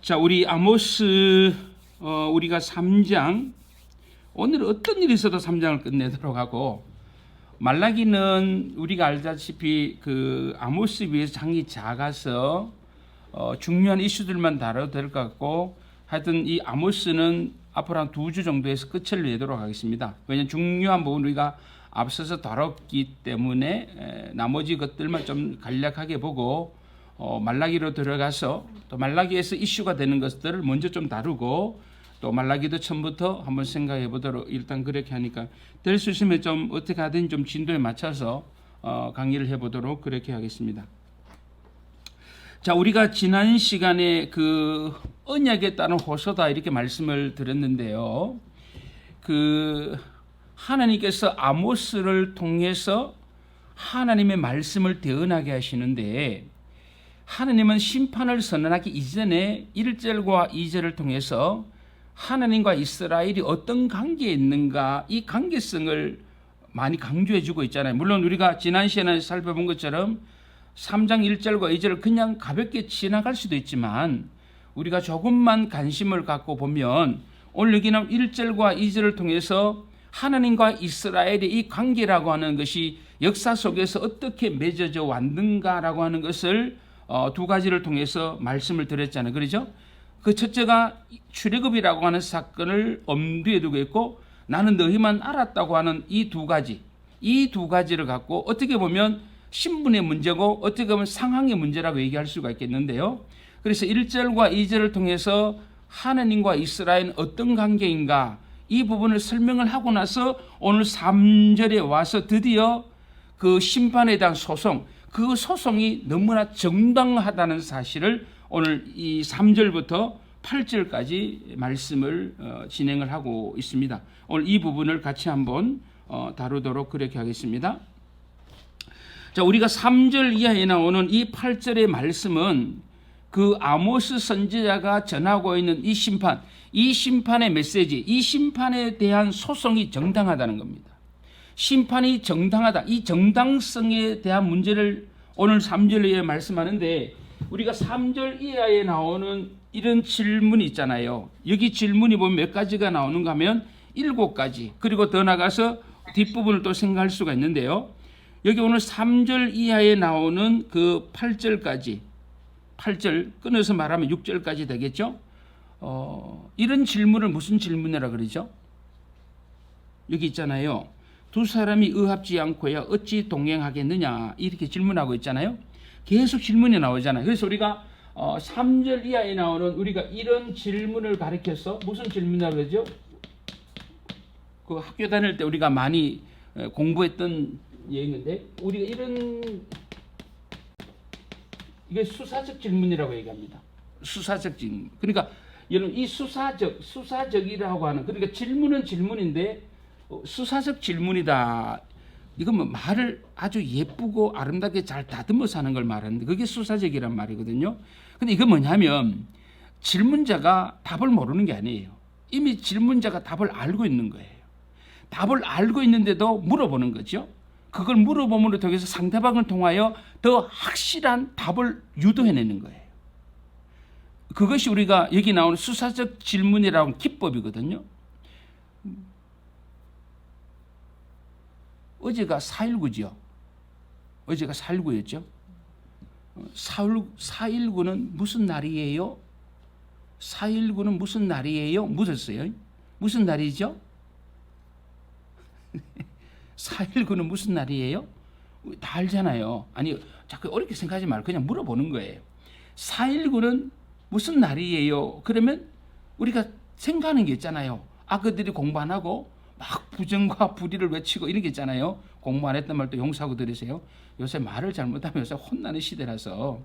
자, 우리 아모스 우리가 3장 오늘 어떤 일이 있어도 3장을 끝내도록 하고, 말라기는 우리가 알다시피 그 아모스에 비해서 장이 작아서 중요한 이슈들만 다뤄도 될 것 같고, 하여튼 이 아모스는 앞으로 한 2주 정도에서 끝을 내도록 하겠습니다. 왜냐하면 중요한 부분 우리가 앞서서 다뤘기 때문에 나머지 것들만 좀 간략하게 보고 말라기로 들어가서 또 말라기에서 이슈가 되는 것들을 먼저 좀 다루고, 또 말라기도 처음부터 한번 생각해 보도록, 일단 그렇게 하니까 될 수 있으면 좀 어떻게 하든 좀 진도에 맞춰서 강의를 해 보도록 그렇게 하겠습니다. 자, 우리가 지난 시간에 그 언약에 따른 호소다 이렇게 말씀을 드렸는데요. 그 하나님께서 아모스를 통해서 하나님의 말씀을 대언하게 하시는데, 하나님은 심판을 선언하기 이전에 1절과 2절을 통해서 하나님과 이스라엘이 어떤 관계에 있는가, 이 관계성을 많이 강조해 주고 있잖아요. 물론 우리가 지난 시간에 살펴본 것처럼 3장 1절과 2절을 그냥 가볍게 지나갈 수도 있지만, 우리가 조금만 관심을 갖고 보면 오늘 여기는 1절과 2절을 통해서 하나님과 이스라엘의 이 관계라고 하는 것이 역사 속에서 어떻게 맺어져 왔는가라고 하는 것을 두 가지를 통해서 말씀을 드렸잖아요. 그렇죠? 그 첫째가 출애굽이라고 하는 사건을 엄두에 두고 있고, 나는 너희만 알았다고 하는 이 두 가지를 갖고 어떻게 보면 신분의 문제고 어떻게 보면 상황의 문제라고 얘기할 수가 있겠는데요. 그래서 1절과 2절을 통해서 하나님과 이스라엘은 어떤 관계인가, 이 부분을 설명을 하고 나서 오늘 3절에 와서 드디어 그 심판에 대한 소송, 그 소송이 너무나 정당하다는 사실을 오늘 이 3절부터 8절까지 말씀을 진행을 하고 있습니다. 오늘 이 부분을 같이 한번 다루도록 그렇게 하겠습니다. 자, 우리가 3절 이하에 나오는 이 8절의 말씀은 그 아모스 선지자가 전하고 있는 이 심판, 이 심판의 메시지, 이 심판에 대한 소송이 정당하다는 겁니다. 심판이 정당하다, 이 정당성에 대한 문제를 오늘 3절에 말씀하는데, 우리가 3절 이하에 나오는 이런 질문이 있잖아요. 여기 질문이 보면 몇 가지가 나오는가 하면 7가지, 그리고 더 나가서 뒷부분을 또 생각할 수가 있는데요. 여기 오늘 3절 이하에 나오는 그 8절까지, 8절 끊어서 말하면 6절까지 되겠죠. 이런 질문을 무슨 질문이라 그러죠? 여기 있잖아요. 두 사람이 의합지 않고야 어찌 동행하겠느냐, 이렇게 질문하고 있잖아요. 계속 질문이 나오잖아요. 그래서 우리가 3절 이하에 나오는 우리가 이런 질문을 가리켜서 무슨 질문이라고 그러죠? 그 학교 다닐 때 우리가 많이 공부했던 얘기인데, 우리가 이게 수사적 질문이라고 얘기합니다. 수사적 질문. 그러니까 여러분, 이 수사적이라고 하는, 그러니까 질문은 질문인데 수사적 질문이다. 이건 뭐 말을 아주 예쁘고 아름답게 잘 다듬어서 하는 걸 말하는데, 그게 수사적이란 말이거든요. 근데 이거 뭐냐면 질문자가 답을 모르는 게 아니에요. 이미 질문자가 답을 알고 있는 거예요. 답을 알고 있는데도 물어보는 거죠. 그걸 물어봄으로 통해서 상대방을 통하여 더 확실한 답을 유도해내는 거예요. 그것이 우리가 여기 나오는 수사적 질문이라고 하는 기법이거든요. 어제가 4.19죠. 어제가 4.19였죠. 4.19는 무슨 날이에요? 4.19는 무슨 날이에요? 묻었어요. 무슨 날이죠? 4.19는 무슨 날이에요? 다 알잖아요. 아니, 자꾸 어렵게 생각하지 말고 그냥 물어보는 거예요. 4.19는 무슨 날이에요? 그러면 우리가 생각하는 게 있잖아요. 그들이 공부 안 하고 막 부정과 불의를 외치고 이런 게 있잖아요. 공부 안 했던 말도 용서하고 들으세요. 요새 말을 잘못하면 요새 혼나는 시대라서.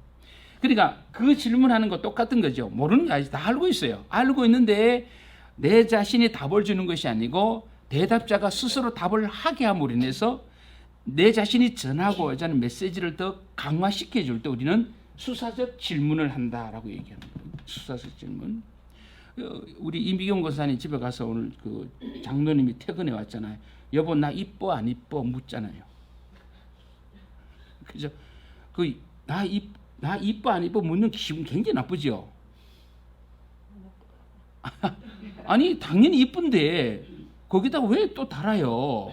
그러니까 그 질문하는 거 똑같은 거죠. 모르는 게 아니지. 다 알고 있어요. 알고 있는데 내 자신이 답을 주는 것이 아니고 대답자가 스스로 답을 하게 함으로 인해서 내 자신이 전하고자 하는 메시지를 더 강화시켜 줄 때 우리는 수사적 질문을 한다라고 얘기하는 거예요. 수사적 질문. 우리 임비경 권사님 집에 가서 오늘 그 장로님이 퇴근해 왔잖아요. 여보, 나 이뻐 안 이뻐 묻잖아요. 그죠? 나 이뻐 안 이뻐 묻는 기분 굉장히 나쁘죠. 아니 당연히 이쁜데 거기다가 왜 또 달아요?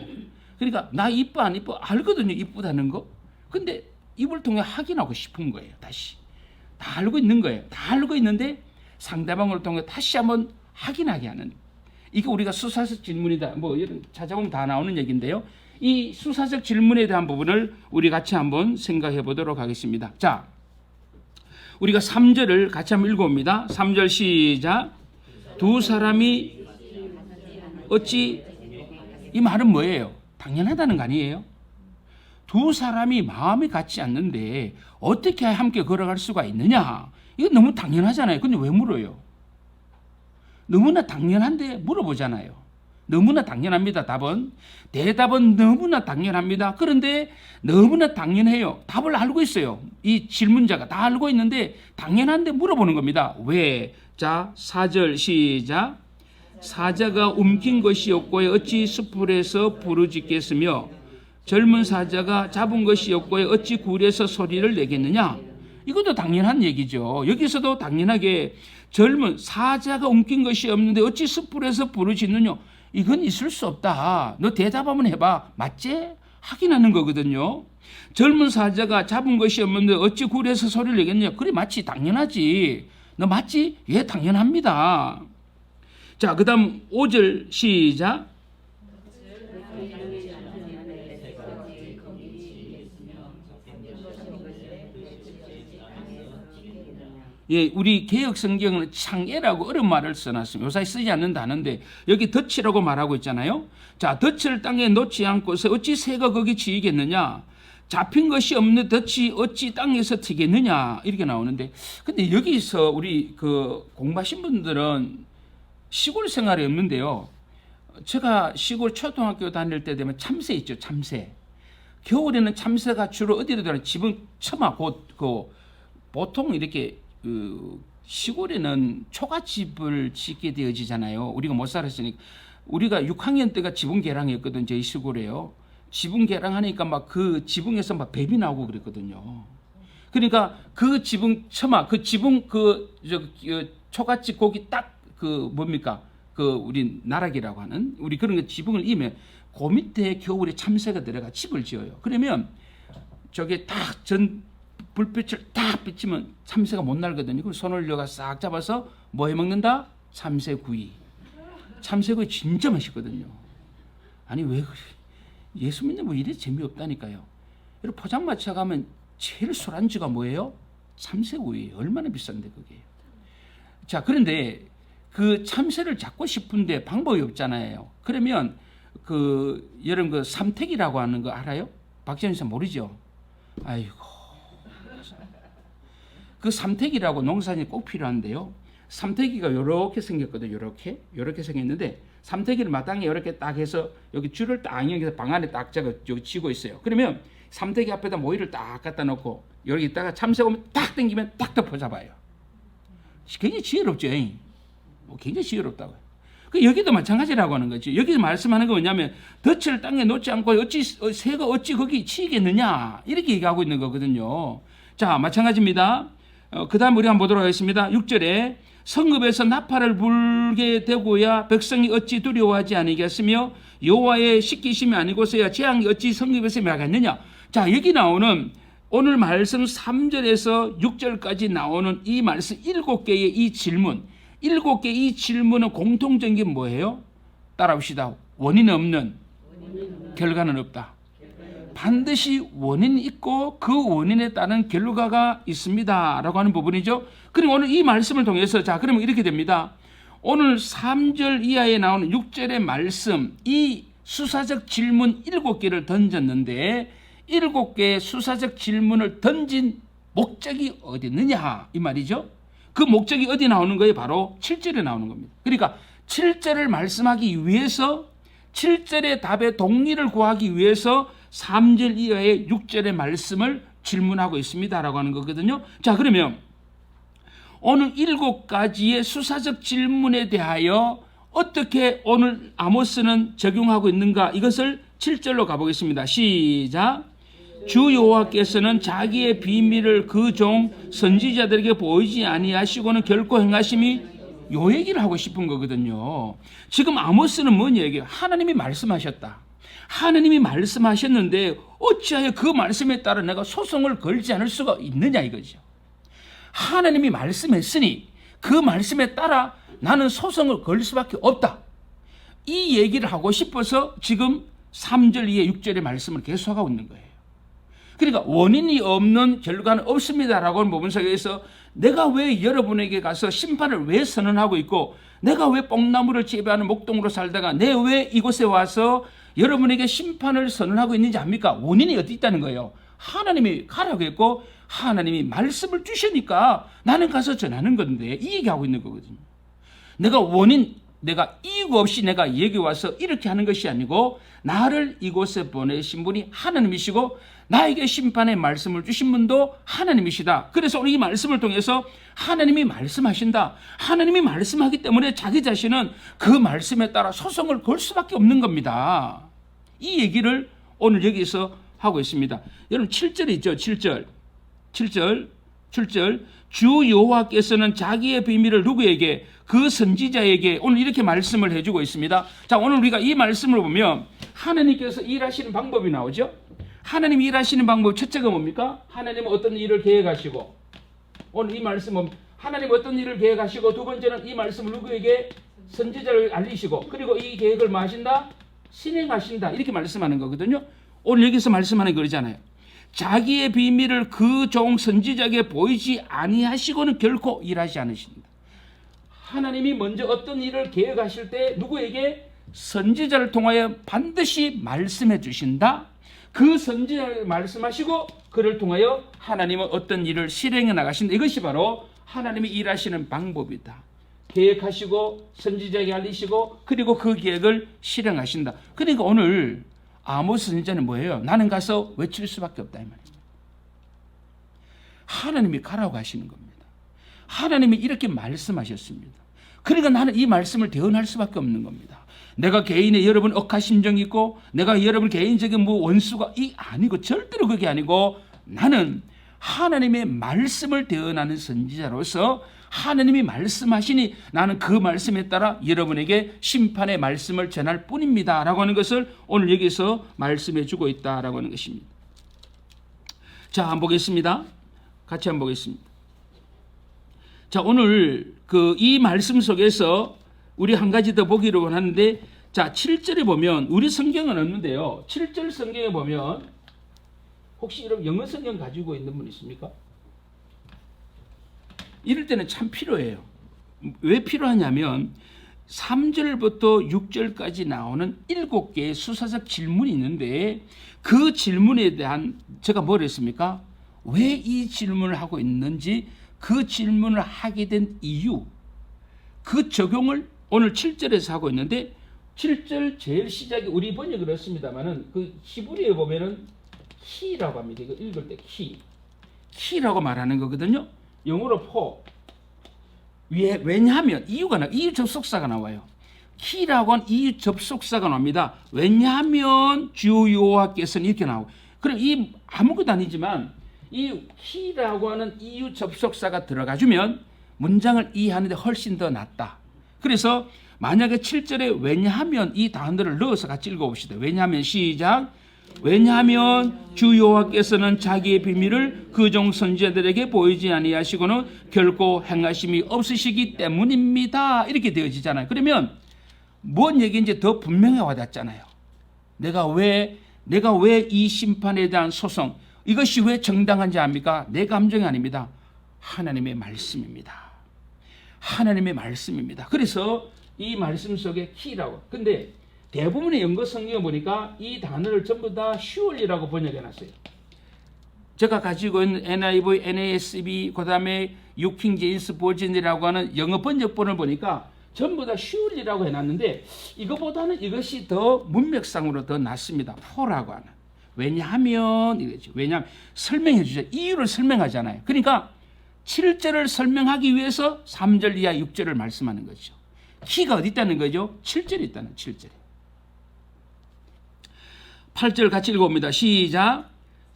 그러니까 나 이뻐 안 이뻐 알거든요, 이쁘다는 거. 근데 입을 통해 확인하고 싶은 거예요. 다시 다 알고 있는 거예요. 다 알고 있는데 상대방을 통해 다시 한번 확인하게 하는, 이게 우리가 수사적 질문이다, 뭐 이런 찾아보면 다 나오는 얘기인데요. 이 수사적 질문에 대한 부분을 우리 같이 한번 생각해 보도록 하겠습니다. 자, 우리가 3절을 같이 한번 읽어봅니다. 3절 시작. 두 사람이 어찌, 이 말은 뭐예요? 당연하다는 거 아니에요? 두 사람이 마음이 같지 않는데 어떻게 함께 걸어갈 수가 있느냐? 이거 너무 당연하잖아요. 근데 왜 물어요? 너무나 당연한데 물어보잖아요. 너무나 당연합니다. 답은. 대답은 너무나 당연합니다. 그런데 너무나 당연해요. 답을 알고 있어요. 이 질문자가 다 알고 있는데 당연한데 물어보는 겁니다. 왜? 자, 4절 시작. 사자가 움킨 것이 없고에 어찌 숯불에서 부르짖겠으며 젊은 사자가 잡은 것이 없고에 어찌 굴에서 소리를 내겠느냐? 이것도 당연한 얘기죠. 여기서도 당연하게 젊은 사자가 움킨 것이 없는데 어찌 숯불에서 부르짖느냐? 이건 있을 수 없다. 너 대답 한번 해봐. 맞지? 확인하는 거거든요. 젊은 사자가 잡은 것이 없는데 어찌 굴에서 소리를 내겠냐? 그래, 맞지? 당연하지. 너 맞지? 예, 당연합니다. 자, 그 다음 5절 시작. 예, 우리 개혁 성경은 창애라고 어려운 말을 써놨습니다. 요사이 쓰지 않는다 하는데 여기 덫이라고 말하고 있잖아요. 자, 덫을 땅에 놓지 않고서 어찌 새가 거기 치이겠느냐? 잡힌 것이 없는 덫이 어찌 땅에서 튀겠느냐? 이렇게 나오는데, 근데 여기서 우리 그 공부하신 분들은 시골 생활이 없는데요. 제가 시골 초등학교 다닐 때 되면 참새 있죠, 참새. 겨울에는 참새가 주로 어디로 들어가요? 집은 처마 보통 이렇게 시골에는 초가집을 짓게 되어지잖아요. 우리가 못 살았으니까. 우리가 6학년 때가 지붕 개량이었거든, 저희 시골에요. 지붕 개량하니까 막 그 지붕에서 막 뱀이 나오고 그랬거든요. 그러니까 그 지붕 처마, 그 지붕 초가집 거기 딱 뭡니까? 우리 나락이라고 하는, 우리 그런 거 지붕을 이면 그 밑에 겨울에 참새가 들어가 집을 지어요. 그러면 저게 딱 불빛을 딱 비치면 참새가 못 날거든요. 그럼 손을 올려가 싹 잡아서 뭐 해먹는다? 참새구이. 참새구이 진짜 맛있거든요. 아니 왜 그래? 예수 믿는 뭐 이래 재미없다니까요. 여러분 포장마차 가면 제일 술안주가 뭐예요? 참새구이예요. 얼마나 비싼데 그게. 자, 그런데 그 참새를 잡고 싶은데 방법이 없잖아요. 그러면 여러분 그 삼택이라고 하는 거 알아요? 박지현 씨 모르죠? 아이고. 그 삼택이라고 농사에 꼭 필요한데요. 삼택이가 이렇게 생겼거든요. 이렇게 생겼는데 삼택이를 마땅히 이렇게 딱 해서 여기 줄을 딱 연결해서 방 안에 딱 여기 쥐고 있어요. 그러면 삼택이 앞에다 모이를 딱 갖다 놓고 여기 있다가 참새 오면 딱 당기면 딱 덮어 잡아요. 굉장히 지혜롭죠. 굉장히 지혜롭다고요. 여기도 마찬가지라고 하는 거죠. 여기서 말씀하는 건 뭐냐면 덫을 땅에 놓지 않고 새가 어찌 거기 치이겠느냐 이렇게 얘기하고 있는 거거든요. 자, 마찬가지입니다. 그 다음 우리 한번 보도록 하겠습니다. 6절에 성읍에서 나팔을 불게 되고야 백성이 어찌 두려워하지 아니겠으며 여호와의 시키심이 아니고서야 재앙이 어찌 성읍에서 나겠느냐. 자, 여기 나오는 오늘 말씀 3절에서 6절까지 나오는 이 말씀 7개의 이 질문, 7개의 이 질문은 공통적인 게 뭐예요? 따라합시다. 원인 없는, 결과는 없다. 반드시 원인이 있고 그 원인에 따른 결과가 있습니다 라고 하는 부분이죠. 그럼 오늘 이 말씀을 통해서, 자, 그러면 이렇게 됩니다. 오늘 3절 이하에 나오는 6절의 말씀, 이 수사적 질문 7개를 던졌는데 7개의 수사적 질문을 던진 목적이 어디 있느냐 이 말이죠. 그 목적이 어디 나오는 거예요? 바로 7절에 나오는 겁니다. 그러니까 7절을 말씀하기 위해서, 7절의 답의 동의를 구하기 위해서 3절 이하의 6절의 말씀을 질문하고 있습니다라고 하는 거거든요. 자, 그러면 오늘 7가지의 수사적 질문에 대하여 어떻게 오늘 아모스는 적용하고 있는가, 이것을 7절로 가보겠습니다. 시작. 주 여호와께서는 자기의 비밀을 그 종 선지자들에게 보이지 아니하시고는 결코 행하심이 요 얘기를 하고 싶은 거거든요. 지금 아모스는 뭔 얘기예요? 하나님이 말씀하셨다. 하나님이 말씀하셨는데 어찌하여 그 말씀에 따라 내가 소송을 걸지 않을 수가 있느냐 이거죠. 하나님이 말씀했으니 그 말씀에 따라 나는 소송을 걸 수밖에 없다. 이 얘기를 하고 싶어서 지금 3절 이에 6절의 말씀을 계속하고 있는 거예요. 그러니까 원인이 없는 결과는 없습니다라고 부분 속에서 내가 왜 여러분에게 가서 심판을 왜 선언하고 있고 내가 왜 뽕나무를 재배하는 목동으로 살다가 내 왜 이곳에 와서 여러분에게 심판을 선언하고 있는지 압니까? 원인이 어디 있다는 거예요. 하나님이 가라고 했고 하나님이 말씀을 주시니까 나는 가서 전하는 건데 이 얘기하고 있는 거거든요. 내가 이유 없이 내가 여기 와서 이렇게 하는 것이 아니고 나를 이곳에 보내신 분이 하나님이시고 나에게 심판의 말씀을 주신 분도 하나님이시다. 그래서 오늘 이 말씀을 통해서 하나님이 말씀하신다. 하나님이 말씀하기 때문에 자기 자신은 그 말씀에 따라 소송을 걸 수밖에 없는 겁니다. 이 얘기를 오늘 여기서 하고 있습니다. 여러분 7절 있죠. 7절 주 여호와께서는 자기의 비밀을 누구에게? 그 선지자에게 오늘 이렇게 말씀을 해주고 있습니다. 자, 오늘 우리가 이 말씀을 보면 하나님께서 일하시는 방법이 나오죠. 하나님이 일하시는 방법 첫째가 뭡니까? 하나님은 어떤 일을 계획하시고 오늘 이 말씀은 하나님 어떤 일을 계획하시고 두 번째는 이 말씀을 누구에게? 선지자를 알리시고 그리고 이 계획을 뭐 하신다? 실행하신다. 이렇게 말씀하는 거거든요. 오늘 여기서 말씀하는 거 그러잖아요. 자기의 비밀을 그 종 선지자에게 보이지 아니하시고는 결코 일하지 않으신다. 하나님이 먼저 어떤 일을 계획하실 때 누구에게? 선지자를 통하여 반드시 말씀해 주신다. 그 선지자를 말씀하시고 그를 통하여 하나님은 어떤 일을 실행해 나가신다. 이것이 바로 하나님이 일하시는 방법이다. 계획하시고 선지자에게 알리시고 그리고 그 계획을 실행하신다. 그러니까 오늘 아모스 선지자는 뭐예요? 나는 가서 외칠 수밖에 없다 이 말입니다. 하나님이 가라고 하시는 겁니다. 하나님이 이렇게 말씀하셨습니다. 그러니까 나는 이 말씀을 대언할 수밖에 없는 겁니다. 내가 개인의 여러분 억하심정이 있고 내가 여러분 개인적인 뭐 원수가 아니고 절대로 그게 아니고 나는 하나님의 말씀을 대언하는 선지자로서 하나님이 말씀하시니 나는 그 말씀에 따라 여러분에게 심판의 말씀을 전할 뿐입니다 라고 하는 것을 오늘 여기서 말씀해 주고 있다라고 하는 것입니다. 자, 한번 보겠습니다. 같이 한번 보겠습니다. 자, 오늘 이 말씀 속에서 우리 한 가지 더 보기를 원하는데, 자, 7절에 보면 우리 성경은 없는데요. 7절 성경에 보면 혹시 여러분 영어 성경 가지고 있는 분 있습니까? 이럴 때는 참 필요해요. 왜 필요하냐면 3절부터 6절까지 나오는 7개의 수사적 질문이 있는데 그 질문에 대한 제가 뭘 했습니까? 왜 이 질문을 하고 있는지 그 질문을 하게 된 이유 그 적용을 오늘 7절에서 하고 있는데 7절 제일 시작이 우리 번역이 그렇습니다만은 그 히브리어에 보면은 키라고 합니다. 이거 읽을 때 키라고 말하는 거거든요. 영어로 포. 왜냐하면 이유 접속사가 나와요. 키라고 하는 이유 접속사가 나옵니다. 왜냐하면 주 여호와께서는 이렇게 나오고. 그럼 이 아무것도 아니지만 이 키라고 하는 이유 접속사가 들어가주면 문장을 이해하는데 훨씬 더 낫다. 그래서 만약에 7절에 왜냐하면 이 단어를 넣어서 같이 읽어봅시다. 왜냐하면 시작. 왜냐하면 주 여호와께서는 자기의 비밀을 그 종 선지자들에게 보이지 아니하시고는 결코 행하심이 없으시기 때문입니다. 이렇게 되어지잖아요. 그러면 뭔 얘기인지 더 분명히 와닿잖아요. 내가 왜 이 심판에 대한 소송 이것이 왜 정당한지 압니까? 내 감정이 아닙니다. 하나님의 말씀입니다. 하나님의 말씀입니다. 그래서 이 말씀 속에 키라고. 근데 대부분의 영어 성경을 보니까 이 단어를 전부 다 surely라고 번역해놨어요. 제가 가지고 있는 NIV, NASB, 그 다음에 뉴킹 제임스 버전이라고 하는 영어 번역본을 보니까 전부 다 surely라고 해놨는데 이것보다는 이것이 더 문맥상으로 더 낫습니다. for라고 하는. 왜냐하면 이거죠. 왜냐하면 설명해 주죠. 이유를 설명하잖아요. 그러니까 7절을 설명하기 위해서 3절 이하 6절을 말씀하는 거죠. 키가 어디 있다는 거죠? 7절에 있다는 7절에. 8절 같이 읽어봅니다. 시작.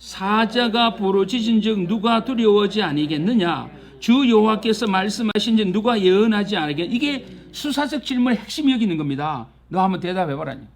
사자가 부르짖은즉 누가 두려워하지 아니겠느냐? 주 여호와께서 말씀하신즉 누가 예언하지 않겠느냐? 이게 수사적 질문의 핵심이 여기 있는 겁니다. 너 한번 대답해봐라니.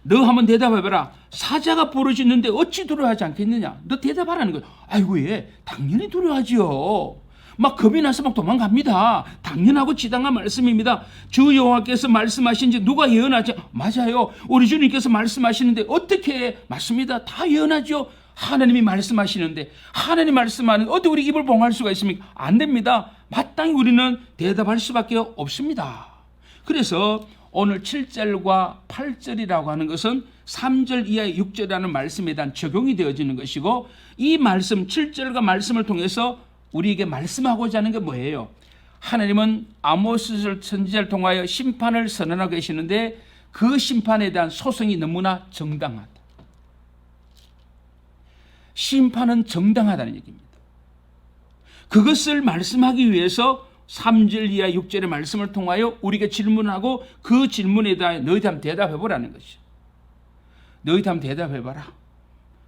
너 한번 대답해봐라. 사자가 부르짖는데 어찌 두려워하지 않겠느냐? 너 대답하라는 거야. 아이고 예, 당연히 두려워하지요. 막 겁이 나서 막 도망갑니다. 당연하고 지당한 말씀입니다. 주 여호와께서 말씀하신지 누가 예언하지? 맞아요. 우리 주님께서 말씀하시는데 어떻게 맞습니다. 다 예언하죠. 하나님이 말씀하시는데 하나님 말씀하는 어떻게 우리 입을 봉할 수가 있습니까? 안 됩니다. 마땅히 우리는 대답할 수밖에 없습니다. 그래서 오늘 7절과 8절이라고 하는 것은 3절 이하의 6절이라는 말씀에 대한 적용이 되어지는 것이고 이 말씀 7절과 말씀을 통해서 우리에게 말씀하고자 하는 게 뭐예요? 하나님은 아모스 선지자를 통하여 심판을 선언하고 계시는데 그 심판에 대한 소송이 너무나 정당하다. 심판은 정당하다는 얘기입니다. 그것을 말씀하기 위해서 3절 이하 6절의 말씀을 통하여 우리에게 질문하고 그 질문에 대해 너희들 한번 대답해보라는 것이죠. 너희들 한번 대답해봐라.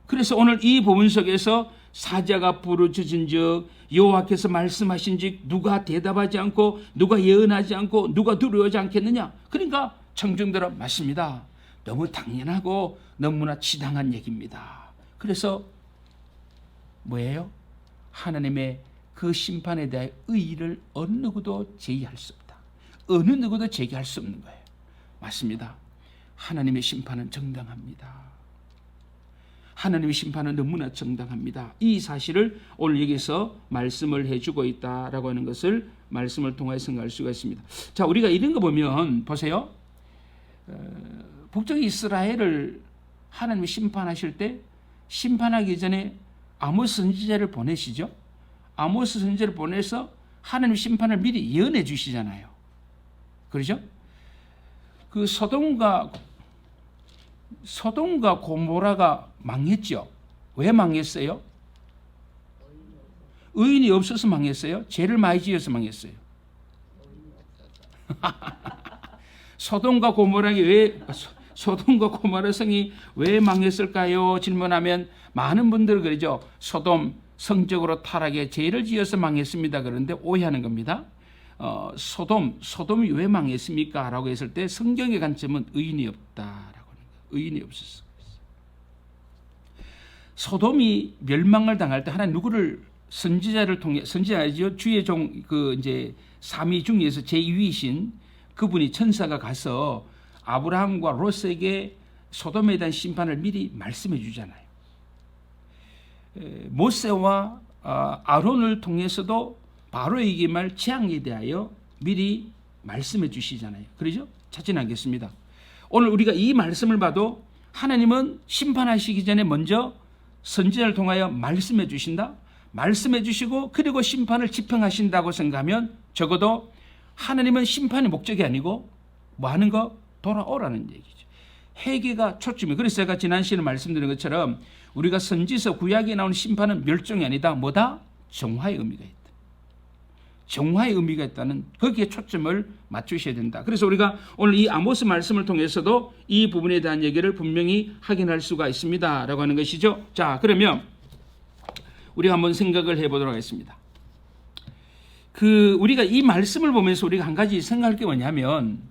그래서 오늘 이 본문 속에서 사자가 부르짖은즉 여호와께서 말씀하신즉 누가 대답하지 않고 누가 예언하지 않고 누가 두려워하지 않겠느냐? 그러니까 청중들은 맞습니다. 너무 당연하고 너무나 지당한 얘기입니다. 그래서 뭐예요? 하나님의 그 심판에 대해 의의를 어느 누구도 제기할 수 없다. 어느 누구도 제기할 수 없는 거예요. 맞습니다. 하나님의 심판은 정당합니다. 하나님의 심판은 너무나 정당합니다. 이 사실을 오늘 여기서 말씀을 해주고 있다라고 하는 것을 말씀을 통해 생각할 수가 있습니다. 자, 우리가 이런 거 보면 보세요. 북쪽 이스라엘을 하나님이 심판하실 때 심판하기 전에 아모스 선지자를 보내시죠. 아모스 선지자를 보내서 하나님 심판을 미리 예언해 주시잖아요. 그렇죠? 그 소돔과 고모라가 망했죠. 왜 망했어요? 의인이 없어서 망했어요? 죄를 많이 지어서 망했어요? 소돔과 고모라 성이 왜 망했을까요? 질문하면 많은 분들 그러죠. 소돔 성적으로 타락해 죄를 지어서 망했습니다. 그런데 오해하는 겁니다. 소돔이 왜 망했습니까? 라고 했을 때 성경의 관점은 의인이 없다라고 하는 거예요. 의인이 없었어. 소돔이 멸망을 당할 때 하나님 누구를 선지자를 통해 선지자죠. 주의 종 이제 삼위 중에서 제2위이신 그분이 천사가 가서 아브라함과 롯에게 소돔에 대한 심판을 미리 말씀해 주잖아요. 모세와 아론을 통해서도 바로에게 말 재앙에 대하여 미리 말씀해 주시잖아요. 그러죠? 찾지 않겠습니다. 오늘 우리가 이 말씀을 봐도 하나님은 심판하시기 전에 먼저 선지자를 통하여 말씀해 주신다. 말씀해 주시고 그리고 심판을 집행하신다고 생각하면 적어도 하나님은 심판의 목적이 아니고 뭐 하는 거? 돌아오라는 얘기죠. 회개가 초점이에요. 그래서 제가 지난 시간에 말씀드린 것처럼 우리가 선지서 구약에 나오는 심판은 멸종이 아니다. 뭐다? 정화의 의미가 있다. 정화의 의미가 있다는 거기에 초점을 맞추셔야 된다. 그래서 우리가 오늘 이 아모스 말씀을 통해서도 이 부분에 대한 얘기를 분명히 확인할 수가 있습니다. 라고 하는 것이죠. 자, 그러면 우리가 한번 생각을 해보도록 하겠습니다. 우리가 이 말씀을 보면서 우리가 한 가지 생각할 게 뭐냐면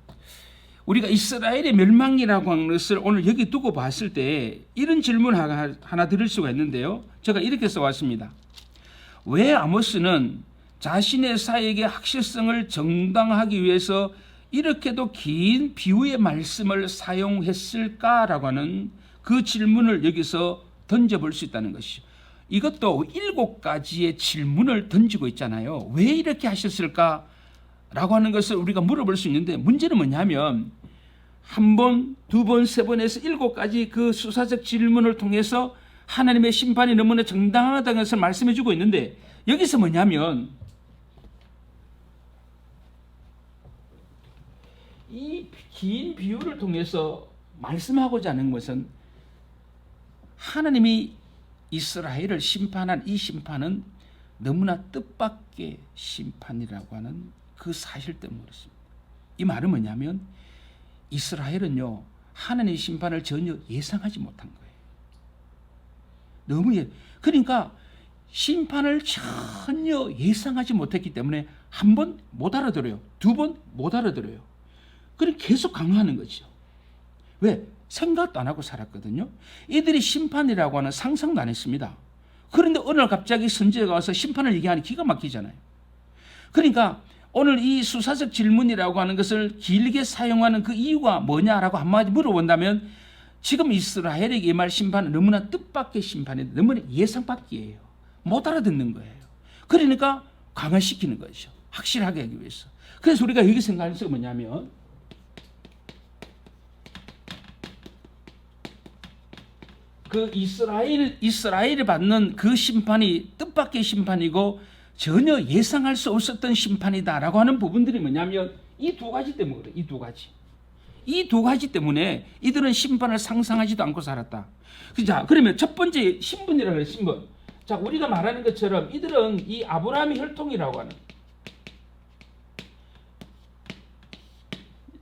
우리가 이스라엘의 멸망이라고 하는 것을 오늘 여기 두고 봤을 때 이런 질문 하나 드릴 수가 있는데요. 제가 이렇게 써왔습니다. 왜 아모스는 자신의 사역의 확실성을 정당하기 위해서 이렇게도 긴 비유의 말씀을 사용했을까라고 하는 그 질문을 여기서 던져볼 수 있다는 것이죠. 이것도 7가지의 질문을 던지고 있잖아요. 왜 이렇게 하셨을까라고 하는 것을 우리가 물어볼 수 있는데 문제는 뭐냐면 한 번, 두 번, 세 번에서 7가지 그 수사적 질문을 통해서 하나님의 심판이 너무나 정당하다는 것을 말씀해 주고 있는데 여기서 뭐냐면 이 긴 비유를 통해서 말씀하고자 하는 것은 하나님이 이스라엘을 심판한 이 심판은 너무나 뜻밖의 심판이라고 하는 그 사실 때문에 그렇습니다. 이 말은 뭐냐면 이스라엘은요 하나님의 심판을 전혀 예상하지 못한 거예요. 너무 그러니까 심판을 전혀 예상하지 못했기 때문에 한 번 못 알아들어요. 두 번 못 알아들어요. 그래 계속 강요하는 거죠. 왜? 생각도 안 하고 살았거든요. 이들이 심판이라고 하는 상상도 안 했습니다. 그런데 어느 날 갑자기 선지자가 와서 심판을 얘기하니 기가 막히잖아요. 그러니까 오늘 이 수사적 질문이라고 하는 것을 길게 사용하는 그 이유가 뭐냐라고 한마디 물어본다면 지금 이스라엘에게 임할 심판은 너무나 뜻밖의 심판이 너무나 예상 밖이에요. 못 알아듣는 거예요. 그러니까 강화시키는 거죠. 확실하게 하기 위해서. 그래서 우리가 여기 생각하는 것은 뭐냐면 그 이스라엘이 받는 그 심판이 뜻밖의 심판이고 전혀 예상할 수 없었던 심판이다라고 하는 부분들이 뭐냐면 이 두 가지 때문에 그래요. 이 두 가지 때문에 이들은 심판을 상상하지도 않고 살았다. 자, 그러면 첫 번째 신분이라고 해요. 신분. 자, 우리가 말하는 것처럼 이들은 이 아브라함의 혈통이라고 하는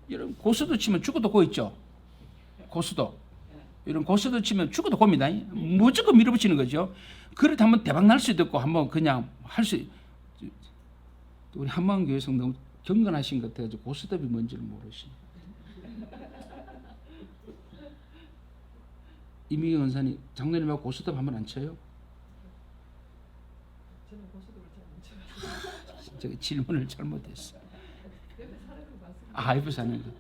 이런 고수도 치면 죽어도 고 있죠. 고수도. 이런 고수도 치면 죽어도 곱니다. 무조건 밀어붙이는 거죠. 그렇다면 대박 날 수도 있고 한번 그냥 할 수. 우리 한마음교회에서 너무 경건하신 것 같아서 고수답이 뭔지를 모르시네. 이미경 원사님, 장로님하고 고수답 한번 안 쳐요? 저는 고수답을 잘 못 쳐요. 제가 질문을 잘못했어. 옆에 사는 거.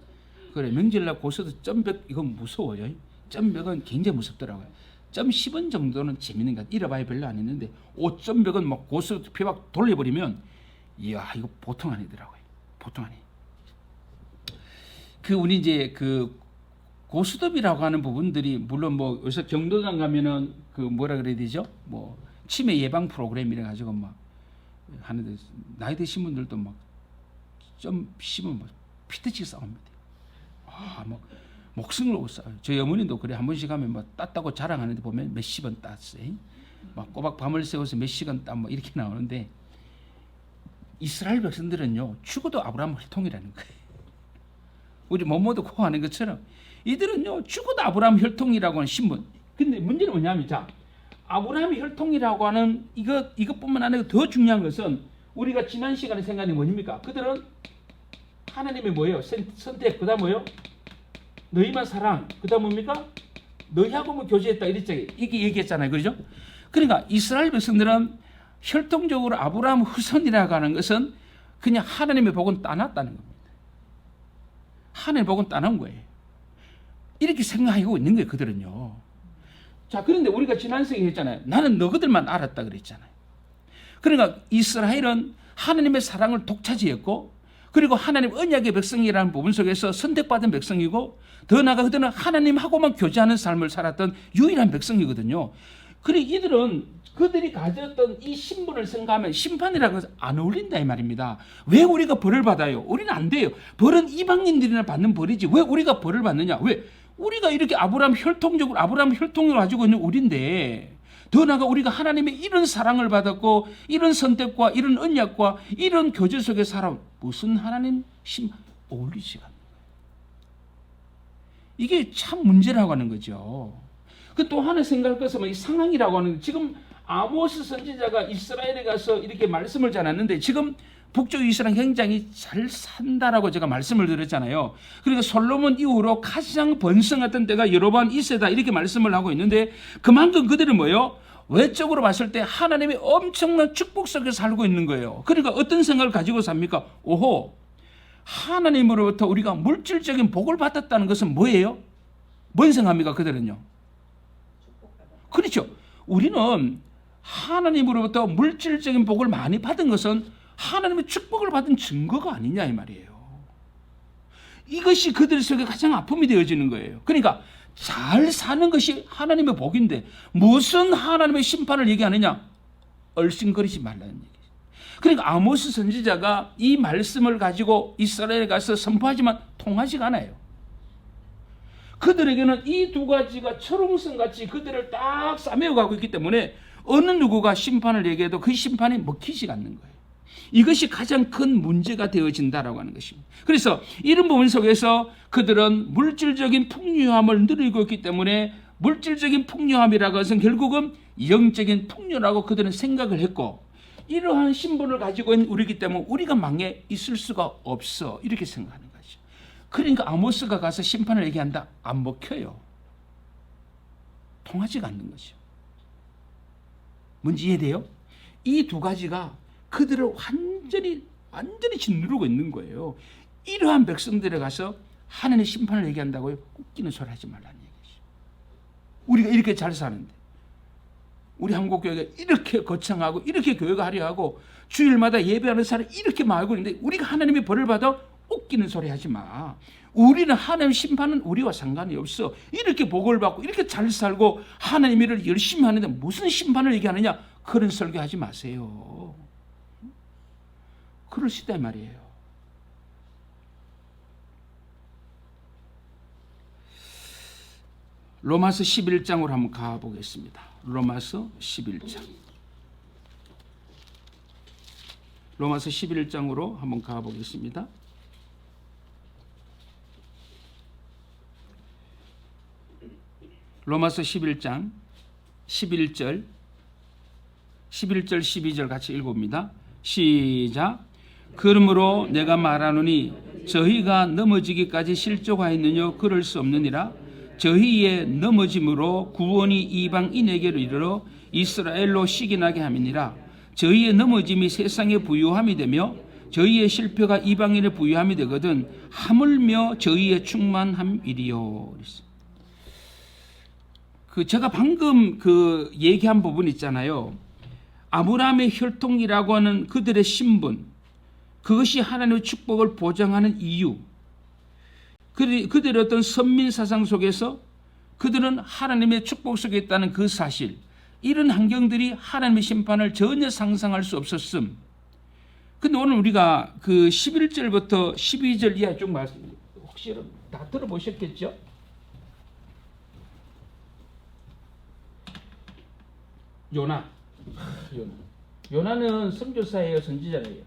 그래, 명절날 고수도 점백 이건 무서워요. 점백은 굉장히 무섭더라고요. 점 10원 정도는 재밌는 것 같아요. 잃어봐야 별로 안 했는데 5점백은 막 고수 피박 돌려버리면 이야 이거 보통 아니더라고요. 보통 아니. 우리 이제 고수톱이라고 하는 부분들이 물론 뭐 요새 경도장 가면은 뭐라 그래야 되죠? 뭐 치매 예방 프로그램이라 가지고 막 하는데 나이 드신 분들도 막 점 10원 막 피터치게 싸웁니다. 막 목숨을 못 싸요. 저희 어머니도 그래 한 번씩 하면 막 땄다고 자랑하는데 보면 몇십 원 땄어요. 막 꼬박 밤을 새워서 몇 시간 땄 뭐 이렇게 나오는데 이스라엘 백성들은요 죽어도 아브라함 혈통이라는 거예요. 우리 모모도 코하는 것처럼 이들은요 죽어도 아브라함 혈통이라고 하는 신분. 근데 문제는 뭐냐면 자 아브라함 혈통이라고 하는 이것뿐만 아니라 더 중요한 것은 우리가 지난 시간에 생각한 게 뭐입니까? 그들은 하나님의 뭐예요? 선택 그다음 뭐예요? 너희만 사랑 그다음 뭡니까? 너희하고만 교제했다 이랬잖아요. 이게 얘기했잖아요. 그렇죠? 그러니까 이스라엘 백성들은 혈통적으로 아브라함 후손이라고 하는 것은 그냥 하나님의 복은 따놨다는 겁니다. 하나님의 복은 따놓은 거예요. 이렇게 생각하고 있는 거예요. 그들은요. 자, 그런데 우리가 지난 시간에 했잖아요. 나는 너희들만 알았다 그랬잖아요. 그러니까 이스라엘은 하나님의 사랑을 독차지했고 그리고 하나님 언약의 백성이라는 부분 속에서 선택받은 백성이고 더 나아가 그들은 하나님하고만 교제하는 삶을 살았던 유일한 백성이거든요. 그리고 이들은 그들이 가졌던 이 신분을 생각하면 심판이라고 해서 안 어울린다 이 말입니다. 왜 우리가 벌을 받아요? 우리는 안 돼요. 벌은 이방인들이나 받는 벌이지 왜 우리가 벌을 받느냐? 왜? 우리가 이렇게 아브라함 혈통을 가지고 있는 우리인데 더 나아가 우리가 하나님의 이런 사랑을 받았고 이런 선택과 이런 언약과 이런 교제 속에 살아 무슨 하나님 어울리지가 않는 거예요. 이게 참 문제라고 하는 거죠. 또 하나 생각할 것은 이 상황이라고 하는 지금 아모스 선지자가 이스라엘에 가서 이렇게 말씀을 전했는데 지금 북쪽 이스라엘 굉장히 잘 산다라고 제가 말씀을 드렸잖아요. 그러니까 솔로몬 이후로 가장 번성했던 때가 여로보암 2세다 이렇게 말씀을 하고 있는데 그만큼 그들은 뭐예요? 외적으로 봤을 때 하나님의 엄청난 축복 속에 살고 있는 거예요. 그러니까 어떤 생각을 가지고 삽니까? 오호, 하나님으로부터 우리가 물질적인 복을 받았다는 것은 뭐예요? 뭔 생각합니까? 그들은요. 그렇죠. 우리는 하나님으로부터 물질적인 복을 많이 받은 것은 하나님의 축복을 받은 증거가 아니냐 이 말이에요. 이것이 그들 속에 가장 아픔이 되어지는 거예요. 그러니까 잘 사는 것이 하나님의 복인데 무슨 하나님의 심판을 얘기하느냐? 얼씬거리지 말라는 얘기예요. 그러니까 아모스 선지자가 이 말씀을 가지고 이스라엘에 가서 선포하지만 통하지가 않아요. 그들에게는 이 두 가지가 철옹성같이 그들을 딱 싸매어가고 있기 때문에 어느 누구가 심판을 얘기해도 그 심판이 먹히지 않는 거예요. 이것이 가장 큰 문제가 되어진다라고 하는 것입니다. 그래서 이런 부분 속에서 그들은 물질적인 풍요함을 누리고 있기 때문에 물질적인 풍요함이라고 해서 결국은 영적인 풍요라고 그들은 생각을 했고, 이러한 신분을 가지고 있는 우리이기 때문에 우리가 망해 있을 수가 없어, 이렇게 생각하는 거죠. 그러니까 아모스가 가서 심판을 얘기한다, 안 먹혀요. 통하지가 않는 거죠. 뭔지 이해돼요? 이 두 가지가 그들을 완전히 짓누르고 있는 거예요. 이러한 백성들에 가서 하나님의 심판을 얘기한다고요? 웃기는 소리 하지 말라는 얘기죠. 우리가 이렇게 잘 사는데, 우리 한국교회가 이렇게 거창하고 이렇게 교회가 화려하고 주일마다 예배하는 사람이 이렇게 많고 있는데 우리가 하나님의 벌을 받아? 웃기는 소리 하지 마. 우리는 하나님의 심판은 우리와 상관이 없어. 이렇게 복을 받고 이렇게 잘 살고 하나님 일을 열심히 하는데 무슨 심판을 얘기하느냐? 그런 설교하지 마세요. 그럴 시대 말이에요. 로마서 11장으로 한번 가보겠습니다. 로마서 11장. 로마서 11장으로 한번 가보겠습니다. 로마서 11장 11절 12절 같이 읽어봅니다. 시작. 그러므로 내가 말하노니 저희가 넘어지기까지 실족하였느냐? 그럴 수 없느니라. 저희의 넘어짐으로 구원이 이방인에게로 이르러 이스라엘로 시기나게 함이니라. 저희의 넘어짐이 세상의 부유함이 되며 저희의 실패가 이방인의 부유함이 되거든 하물며 저희의 충만함이리요. 제가 방금 얘기한 부분 있잖아요. 아브라함의 혈통이라고 하는 그들의 신분, 그것이 하나님의 축복을 보장하는 이유, 그들의 어떤 선민 사상 속에서 그들은 하나님의 축복 속에 있다는 그 사실, 이런 환경들이 하나님의 심판을 전혀 상상할 수 없었음. 근데 오늘 우리가 그 11절부터 12절 이하 쭉 말씀, 혹시 여러분 다 들어보셨겠죠? 요나는 선교사예요, 선지자예요?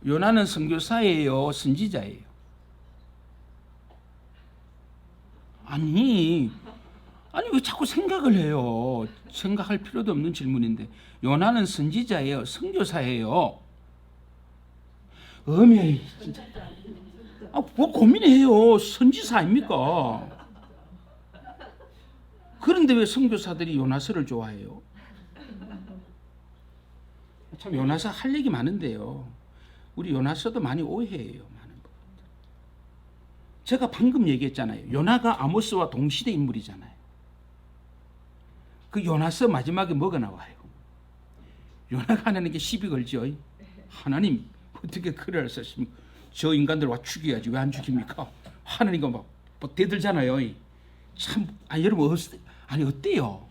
요나는 선교사예요, 선지자예요? 아니 왜 자꾸 생각을 해요? 생각할 필요도 없는 질문인데. 요나는 선지자예요, 선교사예요? 어메 진짜. 뭐 고민해요? 선지사 아닙니까? 그런데 왜 선교사들이 요나서를 좋아해요? 참 요나서 할 얘기 많은데요. 우리 요나서도 많이 오해해요. 많은 것. 제가 방금 얘기했잖아요. 요나가 아모스와 동시대 인물이잖아요. 그 요나서 마지막에 뭐가 나와요? 요나가 하나님께 시비 걸죠. 하나님 어떻게 글을 썼습니까? 저 인간들 와 죽여야지 왜 안 죽입니까? 하나님과 막 대들잖아요. 참 여러분 어때요?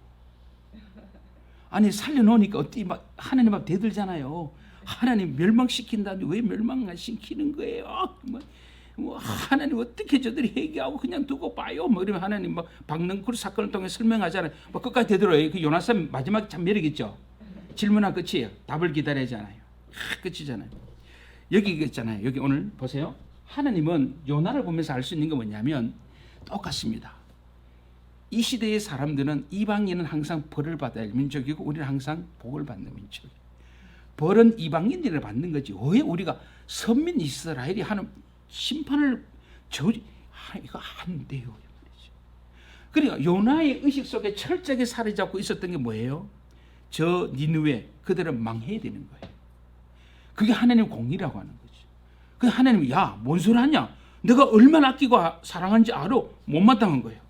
살려놓으니까 어때? 막 하나님 막 대들잖아요. 하나님 멸망시킨다는데 왜 멸망 안 시키는 거예요? 하나님 어떻게 저들이 회개하고 그냥 두고 봐요? 이러면 하나님 막 박능쿨 사건을 통해 설명하잖아요. 끝까지 되들어요. 그 요나서 마지막 참 매력있죠. 질문한 끝이에요. 답을 기다리잖아요. 끝이잖아요. 여기 있잖아요. 여기 오늘 보세요. 하나님은 요나를 보면서 알 수 있는 게 뭐냐면 똑같습니다. 이 시대의 사람들은 이방인은 항상 벌을 받아야 할 민족이고 우리는 항상 복을 받는 민족이에요. 벌은 이방인들을 받는 거지. 왜 우리가 선민 이스라엘이 하는 심판을 이거 안 돼요. 그러니까 요나의 의식 속에 철저하게 사로잡고 있었던 게 뭐예요? 저 니느웨 그들은 망해야 되는 거예요. 그게 하나님의 공의라고 하는 거죠. 그 하나님이 뭔 소리 하냐? 내가 얼마나 아끼고 사랑하는지 알아? 못마땅한 거예요.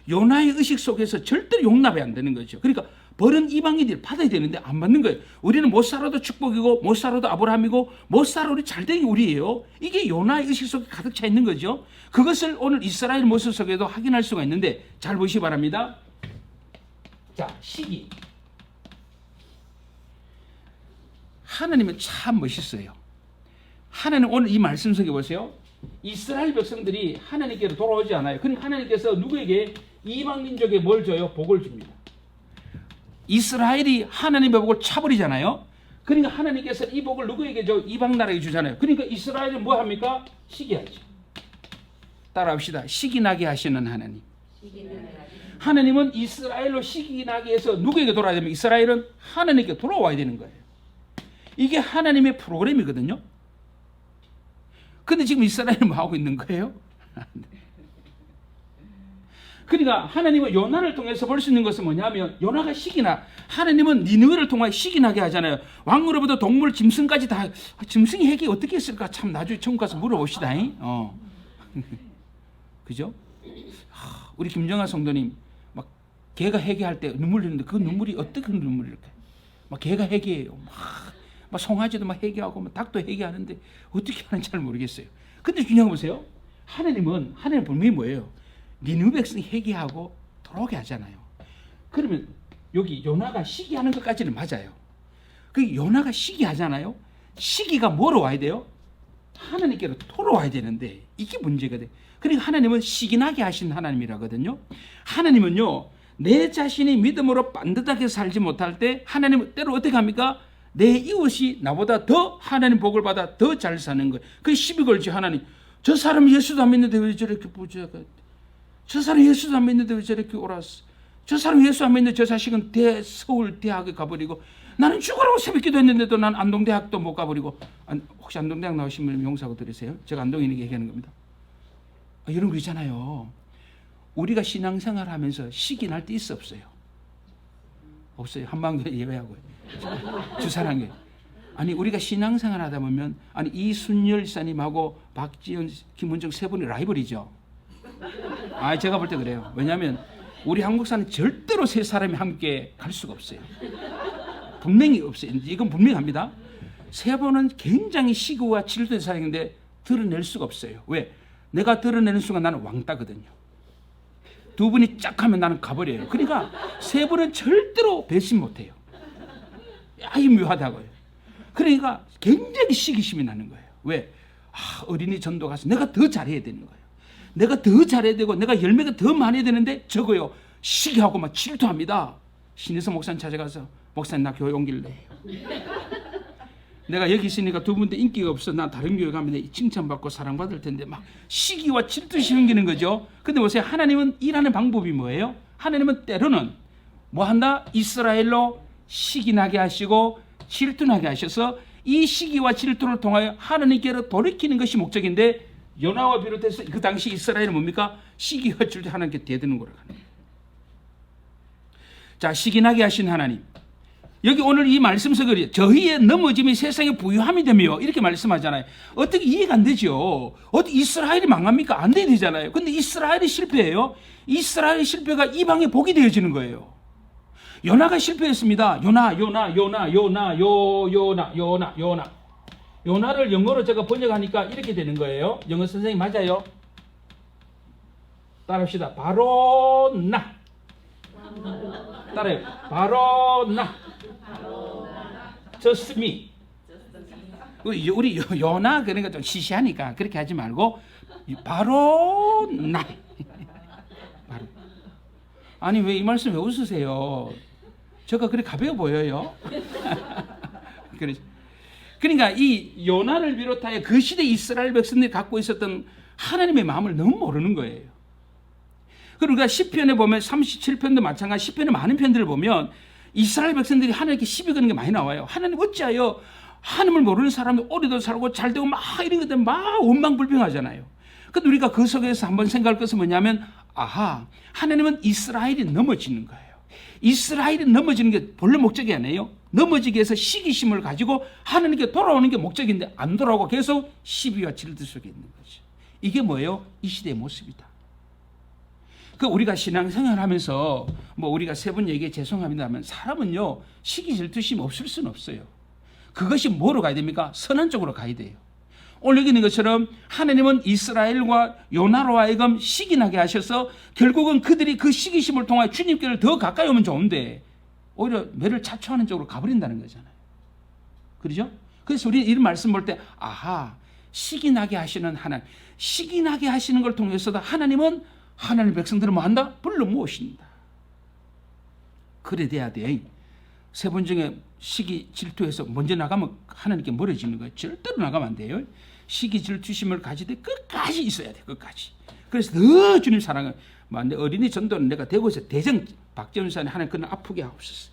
요나의 의식 속에서 절대로 용납이 안 되는 거죠. 그러니까 벌은 이방인들이 받아야 되는데 안 받는 거예요. 우리는 못 살아도 축복이고 못 살아도 아브라함이고 못 살아도 잘되는 게 우리예요. 이게 요나의 의식 속에 가득 차 있는 거죠. 그것을 오늘 이스라엘 모습 속에도 확인할 수가 있는데 잘 보시기 바랍니다. 자, 시기. 하나님은 참 멋있어요. 하나님 오늘 이 말씀 속에 보세요. 이스라엘 백성들이 하나님께로 돌아오지 않아요. 그러니까 하나님께서 누구에게 이방 민족에 뭘 줘요? 복을 줍니다. 이스라엘이 하나님의 복을 차버리잖아요. 그러니까 하나님께서 이 복을 누구에게 줘? 이방 나라에 주잖아요. 그러니까 이스라엘은 뭐 합니까? 시기하죠. 따라합시다. 시기나게 하시는 하나님. 하나님은 이스라엘로 시기 나게 해서 누구에게 돌아야 되면 이스라엘은 하나님께 돌아와야 되는 거예요. 이게 하나님의 프로그램이거든요. 근데 지금 이스라엘은 뭐 하고 있는 거예요? 그러니까 하나님은 요나를 통해서 볼 수 있는 것은 뭐냐면 요나가 시기나 하나님은 니느웨를 통하여 시기나게 하잖아요. 왕으로부터 동물, 짐승까지 다 짐승이 회개 어떻게 했을까 참 나중에 천국 가서 물어봅시다. 그죠? 우리 김정아 성도님 막 개가 회개할 때 눈물 흘리는데 그 눈물이 어떻게 눈물일까? 막 개가 회개해요. 막 송아지도 막 회개하고 막 닭도 회개하는데 어떻게 하는지 잘 모르겠어요. 근데 중요한 거 보세요. 하나님 분명히 뭐예요? 니느웨 백성이 회개하고 돌아오게 하잖아요. 그러면 여기 요나가 시기하는 것까지는 맞아요. 그 요나가 시기하잖아요. 시기가 뭐로 와야 돼요? 하나님께로 돌아와야 되는데 이게 문제가 돼. 그러니까 하나님은 시기나게 하신 하나님이라거든요. 하나님은요 내 자신이 믿음으로 반듯하게 살지 못할 때 하나님은 때로 어떻게 합니까? 내 이웃이 나보다 더 하나님 복을 받아 더 잘 사는 거예요. 그 시비 걸지 하나님. 저 사람 예수도 안 믿는데 왜 저렇게 부자가? 저 사람 예수도 안 믿는데 왜 저렇게 옳았어? 저 사람 예수 안 믿는데 저 자식은 서울 대학에 가버리고 나는 죽으라고 새벽기도 했는데도 난 안동대학도 못 가버리고. 혹시 안동대학 나오신 분 용사고 들으세요? 제가 안동인에게 얘기하는 겁니다. 이런 거 있잖아요. 우리가 신앙생활 하면서 시기 날 때 있어 없어요? 없어요. 한방교회 예외하고요. 주사랑교회. 아니 우리가 신앙생활 하다 보면 아니 이순열 사님하고 박지현, 김문정 세 분이 라이벌이죠. 제가 볼 때 그래요. 왜냐하면 우리 한국사는 절대로 세 사람이 함께 갈 수가 없어요. 분명히 없어요. 이건 분명합니다. 세 분은 굉장히 시기와 질투의 사람인데 드러낼 수가 없어요. 왜? 내가 드러내는 순간 나는 왕따거든요. 두 분이 짝 하면 나는 가버려요. 그러니까 세 분은 절대로 배신 못해요. 아주 묘하다고요. 그러니까 굉장히 시기심이 나는 거예요. 왜? 어린이 전도 가서 내가 더 잘해야 되는 거예요. 내가 더 잘해야 되고 내가 열매가 더 많이 해야 되는데 저거요 시기하고 막 질투합니다. 신혜서 목사님 찾아가서 목사님 나 교회 옮길래. 내가 여기 있으니까 두 분도 인기가 없어. 나 다른 교회 가면 칭찬받고 사랑받을 텐데 막 시기와 질투심 생기는 거죠. 근데 보세요. 하나님은 일하는 방법이 뭐예요? 하나님은 때로는 뭐 한다? 이스라엘로 시기 나게 하시고 질투 나게 하셔서 이 시기와 질투를 통하여 하나님께로 돌이키는 것이 목적인데 요나와 비롯해서 그 당시 이스라엘은 뭡니까? 시기와 질투 하나님께 대드는 거라고 하는 거예요. 자, 시기 나게 하신 하나님. 여기 오늘 이 말씀 속에 저희의 넘어짐이 세상에 부유함이 되며 이렇게 말씀하잖아요. 어떻게 이해가 안 되죠? 어떻게 이스라엘이 망합니까? 안 돼야 되잖아요. 근데 이스라엘이 실패해요. 이스라엘의 실패가 이방의 복이 되어지는 거예요. 요나가 실패했습니다. 요나를 영어로 제가 번역하니까 이렇게 되는 거예요. 영어 선생님 맞아요? 따라합시다. 바로 나. 따라해요. 바로 나. Just me. 우리 요나 그러니까 좀 시시하니까 그렇게 하지 말고 바로 나. 바로. 아니 왜 이 말씀 왜 웃으세요? 제가 그렇게 가벼워 보여요? 그러니까 이 요나를 비롯하여 그 시대 이스라엘 백성들이 갖고 있었던 하나님의 마음을 너무 모르는 거예요. 그러니까 시편에 보면 37편도 마찬가지 시편의 많은 편들을 보면 이스라엘 백성들이 하나님께 시비 거는 게 많이 나와요. 하나님 어찌하여 하나님을 모르는 사람들 오래도 살고 잘되고 막 이런 것들 막 원망불평하잖아요. 근데 우리가 그 속에서 한번 생각할 것은 뭐냐면 하나님은 이스라엘이 넘어지는 거예요. 이스라엘이 넘어지는 게 본래 목적이 아니에요. 넘어지게 해서 시기심을 가지고 하나님께 돌아오는 게 목적인데 안 돌아오고 계속 시비와 질투 속에 있는 거죠. 이게 뭐예요? 이 시대의 모습이다. 우리가 신앙생활 하면서 우리가 세 번 얘기해 죄송합니다만 사람은요 시기 질투심 없을 수는 없어요. 그것이 뭐로 가야 됩니까? 선한 쪽으로 가야 돼요. 오늘 여기 있는 것처럼 하나님은 이스라엘과 요나로 하여금 시기 나게 하셔서 결국은 그들이 그 시기심을 통하여 주님께를 더 가까이 오면 좋은데 오히려 매를 자초하는 쪽으로 가버린다는 거잖아요. 그렇죠? 그래서 우리 이런 말씀 볼 때 시기 나게 하시는 하나님, 시기 나게 하시는 걸 통해서도 하나님은 하나님 백성들을 뭐 한다? 불러 모으신다. 그래 돼야 돼. 세 번 중에 시기 질투해서 먼저 나가면 하나님께 멀어지는 거예요. 절대로 나가면 안 돼요. 시기 질투심을 가지되 끝까지 있어야 돼. 끝까지. 그래서 더 주님 사랑을 내 어린이 전도는 내가 대구에서 대전 박전사님 하나님 그날 아프게 하옵소서.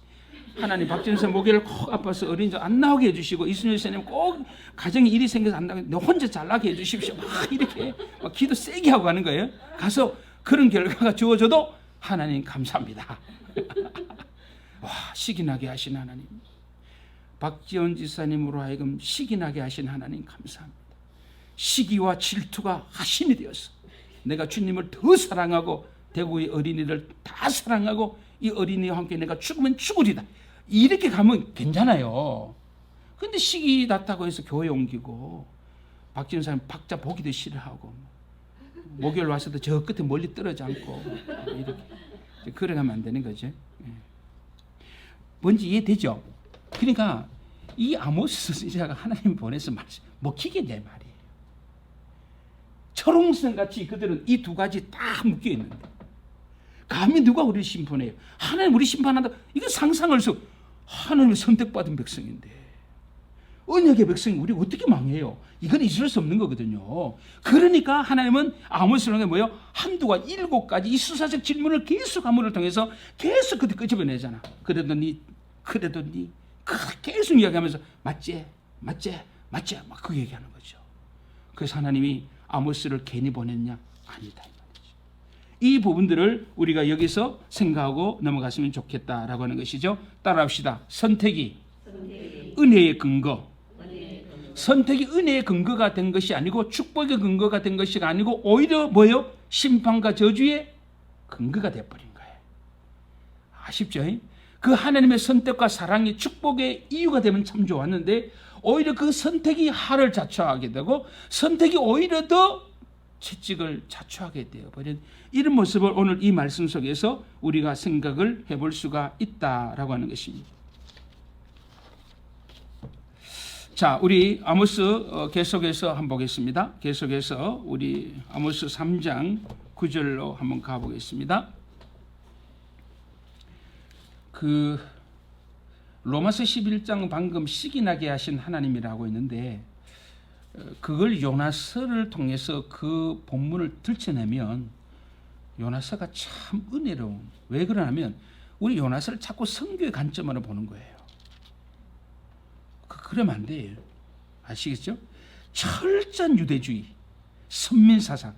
하나님 박전사 목요일 꼭 아파서 어린이 안 나오게 해주시고 이순일 선생님 꼭 가정에 일이 생겨서 안 나오게 너 혼자 잘 나게 해주십시오. 막 이렇게 막 기도 세게 하고 가는 거예요. 가서 그런 결과가 주어져도 하나님 감사합니다. 와, 시기나게 하신 하나님, 박지원 지사님으로 하여금 시기나게 하신 하나님 감사합니다. 시기와 질투가 하신이 되어서 내가 주님을 더 사랑하고 대구의 어린이를 다 사랑하고 이 어린이와 함께 내가 죽으면 죽으리다 이렇게 가면 괜찮아요. 근데 시기 났다고 해서 교회 옮기고 박지원 사님 박자 보기도 싫어하고 목요일 와서도 저 끝에 멀리 떨어져 않고 이렇게 그래가면 안 되는 거죠. 뭔지 이해되죠? 그러니까 이 아모스 선지자가 하나님 보내서 말씀 먹히게 내 말이에요. 철옹성같이 그들은 이 두 가지 다 묶여 있는데 감히 누가 우리를 심판해요? 하나님 우리 심판한다. 이거 상상할 수. 하나님의 선택받은 백성인데 언약의 백성이 우리 어떻게 망해요? 이건 있을 수 없는 거거든요. 그러니까 하나님은 아모스라는 게 뭐예요? 한두 가지 7가지 이 수사적 질문을 계속 아모를 통해서 계속 그때 끄집어내잖아. 그래도 니 계속 이야기하면서 맞지 막 그 얘기하는 거죠. 그래서 하나님이 아모스를 괜히 보냈냐? 아니다. 이 부분들을 우리가 여기서 생각하고 넘어갔으면 좋겠다라고 하는 것이죠. 따라합시다. 선택이 은혜의 근거. 선택이 은혜의 근거가 된 것이 아니고 축복의 근거가 된 것이 아니고 오히려 뭐예요? 심판과 저주의 근거가 되어버린 거예요. 아쉽죠? 그 하나님의 선택과 사랑이 축복의 이유가 되면 참 좋았는데 오히려 그 선택이 하를 자초하게 되고 선택이 오히려 더 채찍을 자초하게 되어버린 이런 모습을 오늘 이 말씀 속에서 우리가 생각을 해볼 수가 있다라고 하는 것입니다. 자, 우리 아모스 계속해서 한번 보겠습니다. 계속해서 우리 아모스 3장 9절로 한번 가보겠습니다. 그 로마서 11장 방금 시기나게 하신 하나님이라고 있는데 그걸 요나서를 통해서 그 본문을 들춰내면 요나서가 참 은혜로운. 왜 그러냐면 우리 요나서를 자꾸 성교의 관점으로 보는 거예요. 그러면 안 돼요. 아시겠죠? 철저한 유대주의, 선민사상.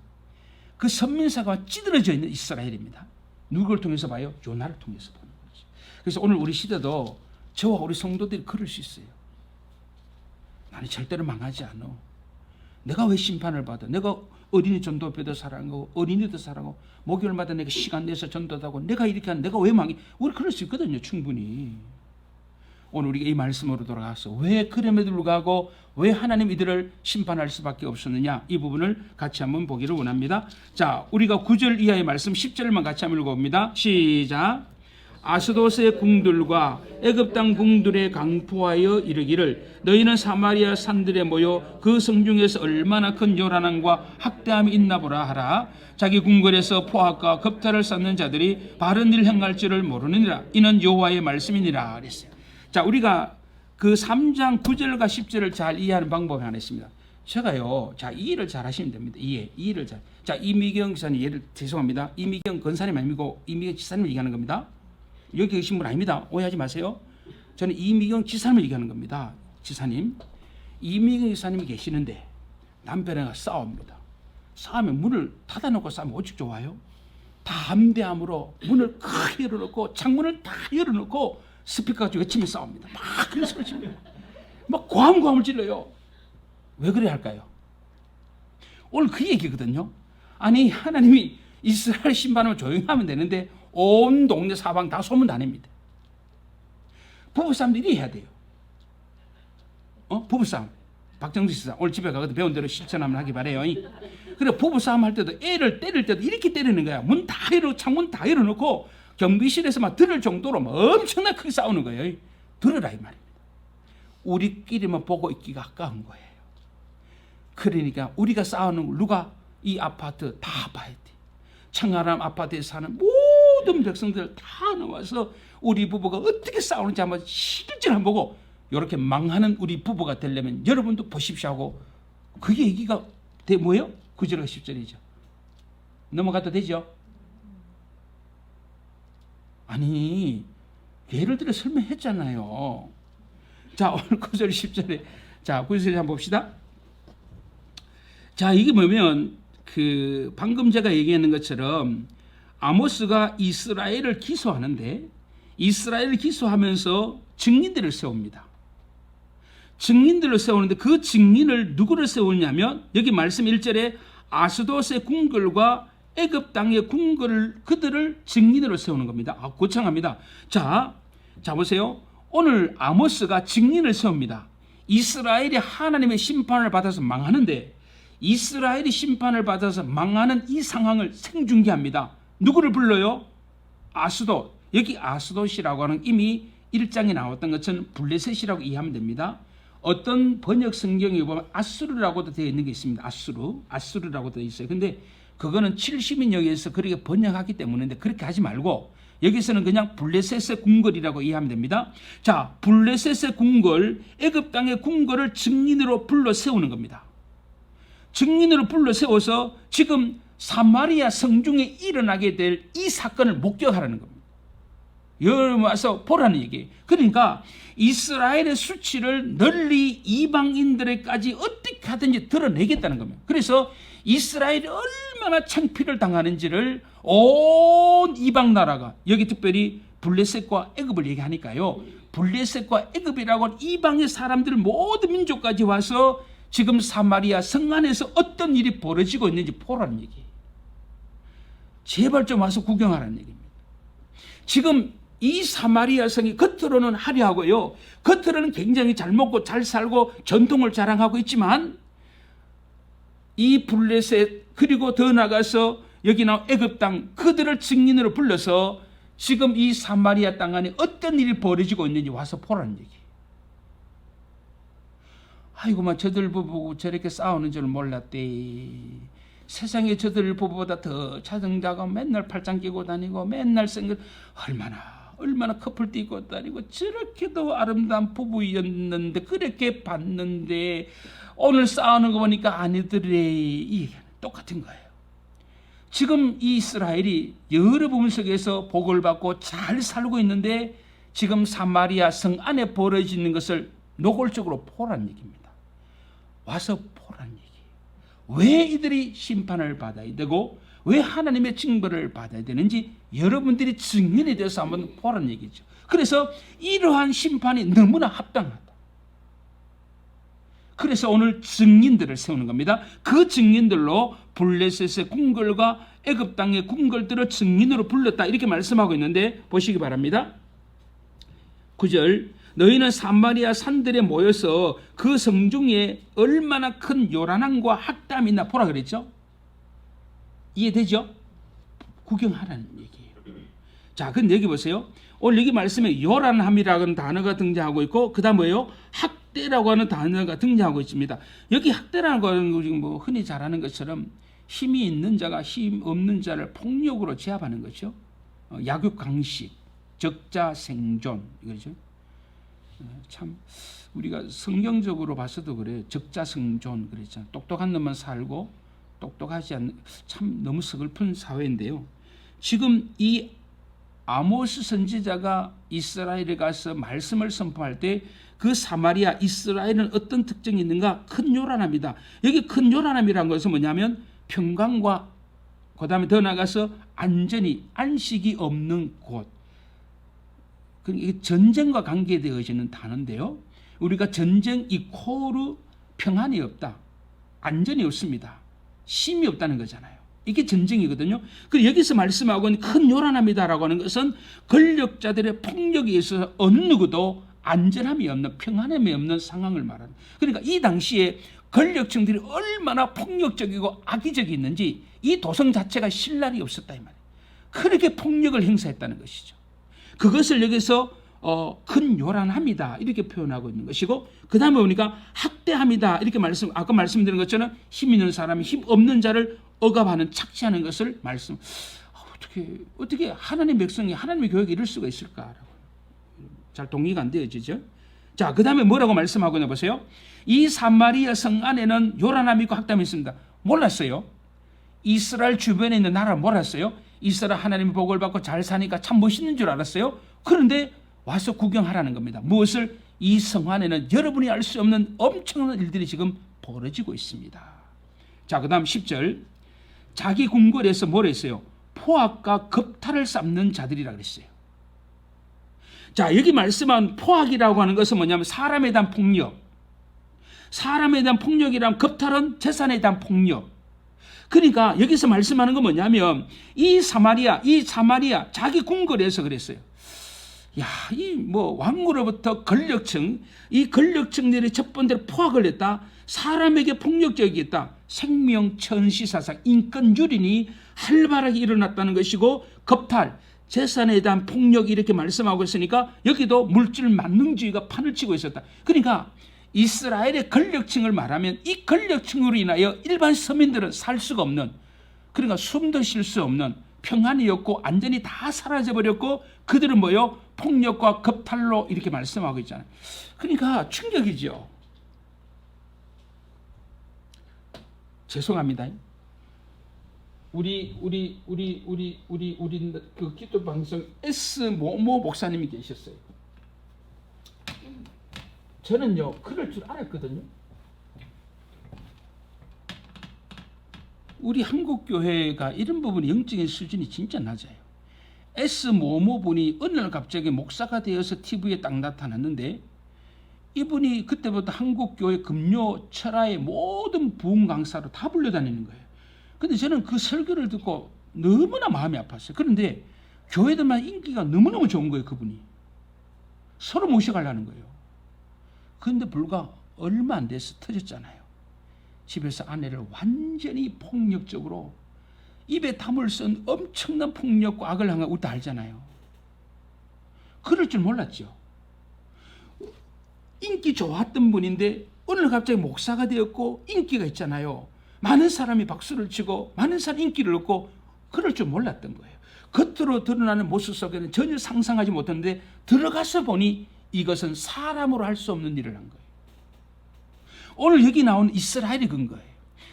그 선민사가 찌들어져 있는 이스라엘입니다. 누구를 통해서 봐요? 요나를 통해서 보는 거죠. 그래서 오늘 우리 시대도 저와 우리 성도들이 그럴 수 있어요. 나는 절대로 망하지 않아. 내가 왜 심판을 받아? 내가 어린이 전도회도 사랑하고 어린이도 사랑하고 목요일마다 내가 시간 내서 전도도 하고 내가 이렇게 하는 내가 왜 망해? 우리 그럴 수 있거든요. 충분히. 오늘 우리가 이 말씀으로 돌아가서 왜 그럼에도 불구하고 왜 하나님 이들을 심판할 수밖에 없었느냐 이 부분을 같이 한번 보기를 원합니다. 자, 우리가 9절 이하의 말씀 10절만 같이 한번 읽어봅니다. 시작. 아스도스의 궁들과 애굽 땅 궁들에 강포하여 이르기를 너희는 사마리아 산들에 모여 그 성중에서 얼마나 큰 요란함과 학대함이 있나 보라 하라. 자기 궁궐에서 포악과 겁탈을 쌓는 자들이 바른 일 행할 줄을 모르느니라. 이는 여호와의 말씀이니라 그랬어요. 자, 우리가 그 3장 9절과 10절을 잘 이해하는 방법이 하나 있습니다. 제가요, 자, 이해를 잘 하시면 됩니다. 이해를 잘. 자, 이미경 지사님, 예를 죄송합니다. 이미경 권사님 아니고 이미경 지사님 얘기하는 겁니다. 여기 계신 분 아닙니다. 오해하지 마세요. 저는 이미경 지사님을 얘기하는 겁니다. 지사님. 이미경 지사님이 계시는데 남편과 싸웁니다. 싸우면 문을 닫아놓고 싸우면 오직 좋아요? 담대함으로 문을 크게 열어놓고 창문을 다 열어놓고 스피커 가지고 외치며 싸웁니다. 막 그런 소리 치면 막 고함고함을 질러요. 왜 그래야 할까요? 오늘 그 얘기거든요. 아니 하나님이 이스라엘 심판하면 조용히 하면 되는데 온 동네 사방 다 소문 다 냅니다. 부부싸움도 이래 해야 돼요. 부부싸움. 박정수 씨사 오늘 집에 가거든 배운 대로 실천 한번 하기 바래요. 그래 부부싸움 할 때도 애를 때릴 때도 이렇게 때리는 거야. 문 다 열어 창문 다 열어놓고 경비실에서 막 들을 정도로 막 엄청나게 크게 싸우는 거예요. 들으라 이 말입니다. 우리끼리만 보고 있기가 아까운 거예요. 그러니까 우리가 싸우는 걸 누가 이 아파트 다 봐야 돼. 청아람 아파트에 사는 모든 백성들 다 나와서 우리 부부가 어떻게 싸우는지 한번 실제로 한번 보고 이렇게 망하는 우리 부부가 되려면 여러분도 보십시오 하고 그게 얘기가 뭐예요? 9절과 10절이죠. 넘어가도 되죠? 아니 예를 들어 설명했잖아요. 자, 오늘 9절 10절에 자 9절 한번 봅시다. 자, 이게 뭐냐면 그 방금 제가 얘기하는 것처럼 아모스가 이스라엘을 기소하는데 이스라엘을 기소하면서 증인들을 세웁니다. 증인들을 세우는데 그 증인을 누구를 세우냐면 여기 말씀 1절에 아스돗의 궁궐과 애굽 땅의 궁궐을 그들을 증인으로 세우는 겁니다. 고창합니다. 자 보세요. 오늘 아모스가 증인을 세웁니다. 이스라엘이 하나님의 심판을 받아서 망하는데 이스라엘이 심판을 받아서 망하는 이 상황을 생중계합니다. 누구를 불러요? 아스돗. 여기 아스돗이라고 하는 이미 1장에 나왔던 것처럼 블레셋이라고 이해하면 됩니다. 어떤 번역 성경에 보면 아수르라고도 되어 있는 게 있습니다. 아수르라고 되어 있어요. 근데 그거는 70인역에서 그렇게 번역하기 때문인데 그렇게 하지 말고 여기서는 그냥 블레셋의 궁궐이라고 이해하면 됩니다. 자, 블레셋의 궁궐, 애굽 땅의 궁궐을 증인으로 불러 세우는 겁니다. 증인으로 불러 세워서 지금 사마리아 성중에 일어나게 될 이 사건을 목격하라는 겁니다. 여러분 와서 보라는 얘기예요. 그러니까 이스라엘의 수치를 널리 이방인들에까지 어떻게 하든지 드러내겠다는 겁니다. 그래서 이스라엘이 얼마나 창피를 당하는지를 온 이방 나라가 여기 특별히 블레셋과 애굽을 얘기하니까요. 블레셋과 애굽이라고 하는 이방의 사람들 모든 민족까지 와서 지금 사마리아 성 안에서 어떤 일이 벌어지고 있는지 보라는 얘기예요. 제발 좀 와서 구경하라는 얘기입니다. 지금 이 사마리아 성이 겉으로는 화려하고요. 겉으로는 굉장히 잘 먹고 잘 살고 전통을 자랑하고 있지만 이 블레셋 그리고 더 나가서 여기 나온 애굽 땅 그들을 증인으로 불러서 지금 이 사마리아 땅 안에 어떤 일이 벌어지고 있는지 와서 보라는 얘기예요. 아이고만 저들 보고 저렇게 싸우는 줄 몰랐대. 세상에 저들 부부보다 더 자정자가 맨날 팔짱 끼고 다니고 맨날 얼마나 커플 띠고 다니고 저렇게도 아름다운 부부였는데 그렇게 봤는데 오늘 싸우는 거 보니까 아내들의 똑같은 거예요. 지금 이 이스라엘이 여러 부분 속에서 복을 받고 잘 살고 있는데 지금 사마리아 성 안에 벌어지는 것을 노골적으로 보라는 얘기입니다. 와서 보라는 얘기예요. 왜 이들이 심판을 받아야 되고 왜 하나님의 징벌을 받아야 되는지 여러분들이 증인이 돼서 한번 보라는 얘기죠. 그래서 이러한 심판이 너무나 합당하다. 그래서 오늘 증인들을 세우는 겁니다. 그 증인들로 블레셋의 궁궐과 애굽 땅의 궁궐들을 증인으로 불렀다 이렇게 말씀하고 있는데 보시기 바랍니다. 9절 너희는 사마리아 산들에 모여서 그 성중에 얼마나 큰 요란함과 학담이 있나 보라 그랬죠. 이해되죠? 구경하라는 얘기예요. 자, 근데 여기 보세요. 오늘 여기 말씀에 요란함이라는 단어가 등장하고 있고 그 다음 뭐예요? 학대라고 하는 단어가 등장하고 있습니다. 여기 학대라는 거는 지금 뭐 흔히 잘 아는 것처럼 힘이 있는 자가 힘 없는 자를 폭력으로 제압하는 거죠. 약육강식, 적자생존 이거죠. 참 우리가 성경적으로 봐서도 그래. 적자생존 그랬잖아요. 똑똑한 놈만 살고 똑똑하지 않는 참 너무 서글픈 사회인데요. 지금 이 아모스 선지자가 이스라엘에 가서 말씀을 선포할 때 그 사마리아 이스라엘은 어떤 특징이 있는가? 큰 요란함이다. 여기 큰 요란함이라는 것은 뭐냐면 평강과 그 다음에 더 나가서 안전이 안식이 없는 곳. 이게 전쟁과 관계되어지는 단어인데요. 우리가 전쟁 이코르 평안이 없다. 안전이 없습니다. 쉼이 없다는 거잖아요. 이게 전쟁이거든요. 그리고 여기서 말씀하고 있는 큰 요란함이다라고 하는 것은 권력자들의 폭력에 있어서 어느 누구도 안전함이 없는 평안함이 없는 상황을 말하는. 그러니까 이 당시에 권력층들이 얼마나 폭력적이고 악의적이었는지 이 도성 자체가 쉴 날이 없었다 이 말이에요. 그렇게 폭력을 행사했다는 것이죠. 그것을 여기서 큰 요란함이다 이렇게 표현하고 있는 것이고 그 다음에 보니까 학대함이다 이렇게 아까 말씀드린 것처럼 힘 있는 사람이 힘 없는 자를 억압하는 착취하는 것을 어떻게 하나님의 백성이 하나님의 교회가 이럴 수가 있을까라고 잘 동의가 안 되어지죠. 자, 그 다음에 뭐라고 말씀하고 있나 보세요. 이 사마리아 성 안에는 요란함이 있고 학담이 있습니다. 몰랐어요. 이스라엘 주변에 있는 나라를 몰랐어요. 이스라엘 하나님의 복을 받고 잘 사니까 참 멋있는 줄 알았어요. 그런데 와서 구경하라는 겁니다. 무엇을? 이 성 안에는 여러분이 알 수 없는 엄청난 일들이 지금 벌어지고 있습니다. 자, 그 다음 10절. 자기 궁궐에서 뭘 했어요? 포악과 겁탈을 쌓는 자들이라 그랬어요. 자, 여기 말씀한 포악이라고 하는 것은 뭐냐면 사람에 대한 폭력. 사람에 대한 폭력이란 겁탈은 재산에 대한 폭력. 그러니까 여기서 말씀하는 건 뭐냐면 이 사마리아 자기 궁궐에서 그랬어요. 야, 이 뭐 왕으로부터 권력층, 이 권력층들이 첫 번째로 포악을 했다. 사람에게 폭력적이었다. 생명 천시 사상, 인권 유린이 활발하게 일어났다는 것이고 겁탈, 재산에 대한 폭력이 이렇게 말씀하고 있으니까 여기도 물질 만능주의가 판을 치고 있었다. 그러니까 이스라엘의 권력층을 말하면 이 권력층으로 인하여 일반 서민들은 살 수가 없는, 그러니까 숨도 쉴 수 없는 평안이 없고 안전이 다 사라져버렸고 그들은 뭐요? 폭력과 겁탈로 이렇게 말씀하고 있잖아요. 그러니까 충격이죠. 죄송합니다. 우리 그 기도 방송 S 모모 목사님이 계셨어요. 저는요 그럴 줄 알았거든요. 우리 한국 교회가 이런 부분이 영적인 수준이 진짜 낮아요. S 모모 분이 어느 날 갑자기 목사가 되어서 TV에 딱 나타났는데 이분이 그때부터 한국 교회 금요 철화의 모든 부흥 강사로 다 불려다니는 거예요. 근데 저는 그 설교를 듣고 너무나 마음이 아팠어요. 그런데 교회들만 인기가 너무너무 좋은 거예요. 그분이 서로 모셔가려는 거예요. 그런데 불과 얼마 안 돼서 터졌잖아요. 집에서 아내를 완전히 폭력적으로 입에 담을 쓴 엄청난 폭력과 악을 향해 우리 다 알잖아요. 그럴 줄 몰랐죠. 인기 좋았던 분인데 오늘 갑자기 목사가 되었고 인기가 있잖아요. 많은 사람이 박수를 치고 많은 사람이 인기를 얻고 그럴 줄 몰랐던 거예요. 겉으로 드러나는 모습 속에는 전혀 상상하지 못했는데 들어가서 보니 이것은 사람으로 할 수 없는 일을 한 거예요. 오늘 여기 나온 이스라엘이 그런 거예요.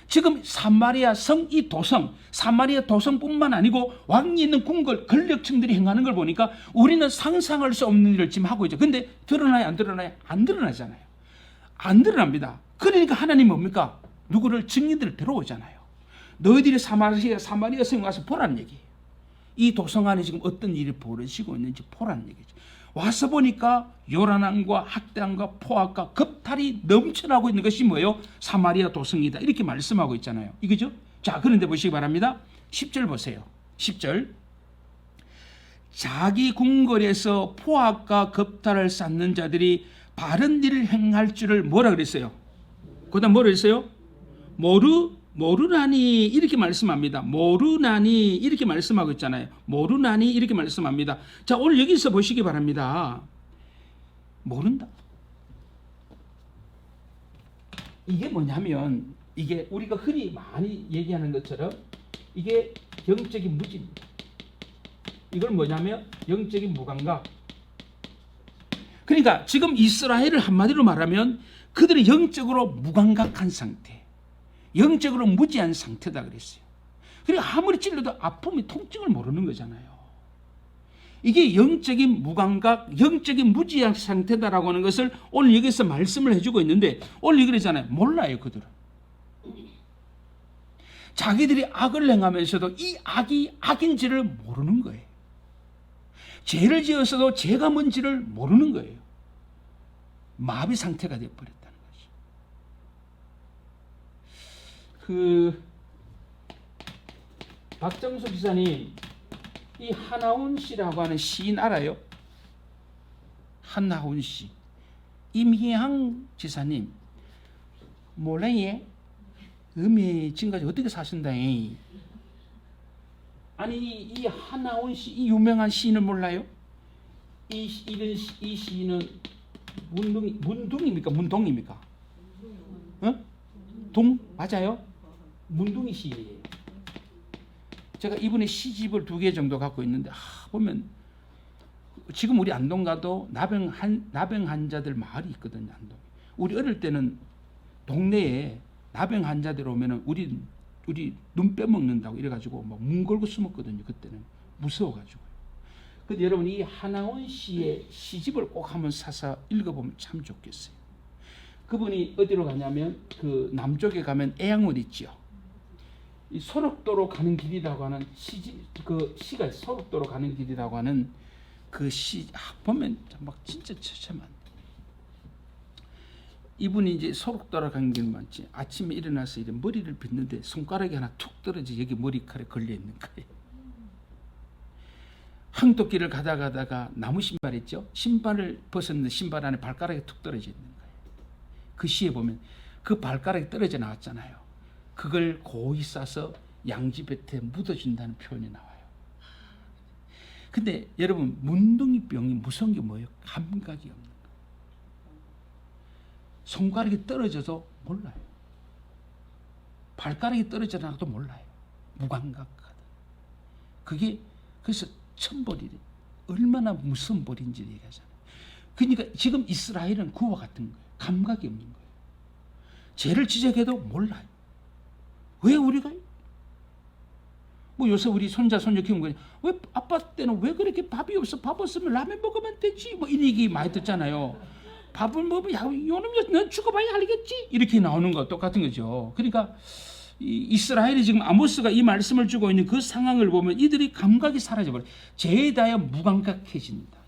지금 사마리아 성 이 도성, 사마리아 도성뿐만 아니고 왕이 있는 궁궐 권력층들이 행하는 걸 보니까 우리는 상상할 수 없는 일을 지금 하고 있죠. 근데 드러나요 안 드러나요? 안 드러나잖아요. 안 드러납니다. 그러니까 하나님 뭡니까? 누구를 증인들을 데려오잖아요. 너희들이 사마리아 성에 와서 보라는 얘기예요. 이 도성 안에 지금 어떤 일이 벌어지고 있는지 보라는 얘기죠. 와서 보니까 요란함과 학대함과 포악과 겁탈이 넘쳐나고 있는 것이 뭐예요? 사마리아 도성이다. 이렇게 말씀하고 있잖아요. 이거죠? 자, 그런데 보시기 바랍니다. 10절 보세요. 10절. 자기 궁궐에서 포악과 겁탈을 쌓는 자들이 바른 일을 행할 줄을 뭐라 그랬어요? 그 다음 뭐라 그랬어요? 모르나니 이렇게 말씀합니다. 모르나니 이렇게 말씀하고 있잖아요. 모르나니 이렇게 말씀합니다. 자, 오늘 여기서 보시기 바랍니다. 모른다. 이게 뭐냐면 이게 우리가 흔히 많이 얘기하는 것처럼 이게 영적인 무지입니다. 이걸 뭐냐면 영적인 무감각. 그러니까 지금 이스라엘을 한마디로 말하면 그들은 영적으로 무감각한 상태. 영적으로 무지한 상태다 그랬어요. 그리고 아무리 찔러도 아픔이 통증을 모르는 거잖아요. 이게 영적인 무감각, 영적인 무지한 상태다라고 하는 것을 오늘 여기서 말씀을 해주고 있는데 오늘 그러잖아요. 몰라요 그들은. 자기들이 악을 행하면서도 이 악이 악인지를 모르는 거예요. 죄를 지었어도 죄가 뭔지를 모르는 거예요. 마비 상태가 되어버렸다는 거죠. 박정수 지사님, 이 한하운 씨라고 하는 시인 알아요? 한하운 씨. 임희향 지사님, 몰라요? 지금까지 어떻게 사신다? 아니 이 한하운 씨, 이 유명한 시인을 몰라요? 이 시인은 문둥입니까? 문동입니까? 어? 동 맞아요? 문둥이 시예요. 제가 이분의 시집을 2개 정도 갖고 있는데 보면 지금 우리 안동 가도 나병 환자들 마을이 있거든요. 안동. 우리 어릴 때는 동네에 나병 환자들 오면은 우리 우리 눈 빼먹는다고 이래가지고 막 문 걸고 숨었거든요. 그때는 무서워가지고. 근데 여러분 이 한항원 씨의 시집을 꼭 한번 사서 읽어보면 참 좋겠어요. 그분이 어디로 가냐면 그 남쪽에 가면 애양원 있지요. 이 소록도로 가는 길이라고 하는 그 시가 있어요. 소록도로 가는 길이라고 하는 그 시 보면 막 진짜 처참한. 이분이 이제 소록도로 가는 길 많지. 아침에 일어나서 이제 머리를 빗는데 손가락이 하나 툭 떨어져 여기 머리카락에 걸려 있는 거예요. 황토길을 가다가 나무 신발 있죠. 신발을 벗었는데 신발 안에 발가락이 툭 떨어져 있는 거예요. 그 시에 보면 그 발가락이 떨어져 나왔잖아요. 그걸 고이 싸서 양지뱉에 묻어준다는 표현이 나와요. 근데 여러분 문둥이병이 무서운 게 뭐예요? 감각이 없는 거예요. 손가락이 떨어져도 몰라요. 발가락이 떨어져 나도 몰라요. 무감각하다. 그게 그래서 천벌이래. 얼마나 무서운 벌인지 얘기하잖아요. 그러니까 지금 이스라엘은 그와 같은 거예요. 감각이 없는 거예요. 죄를 지적해도 몰라요. 왜 우리가 뭐 요새 우리 손자 손녀 키우는 거냐? 왜 아빠 때는 왜 그렇게 밥이 없어? 밥 없으면 라면 먹으면 되지. 뭐 이 얘기 많이 듣잖아요. 밥을 먹으면 야 요놈 넌 죽어봐야 알겠지. 이렇게 나오는 거 똑같은 거죠. 그러니까 이스라엘이 지금 아모스가 이 말씀을 주고 있는 그 상황을 보면 이들이 감각이 사라져버려. 죄에 대하여 무감각해진다.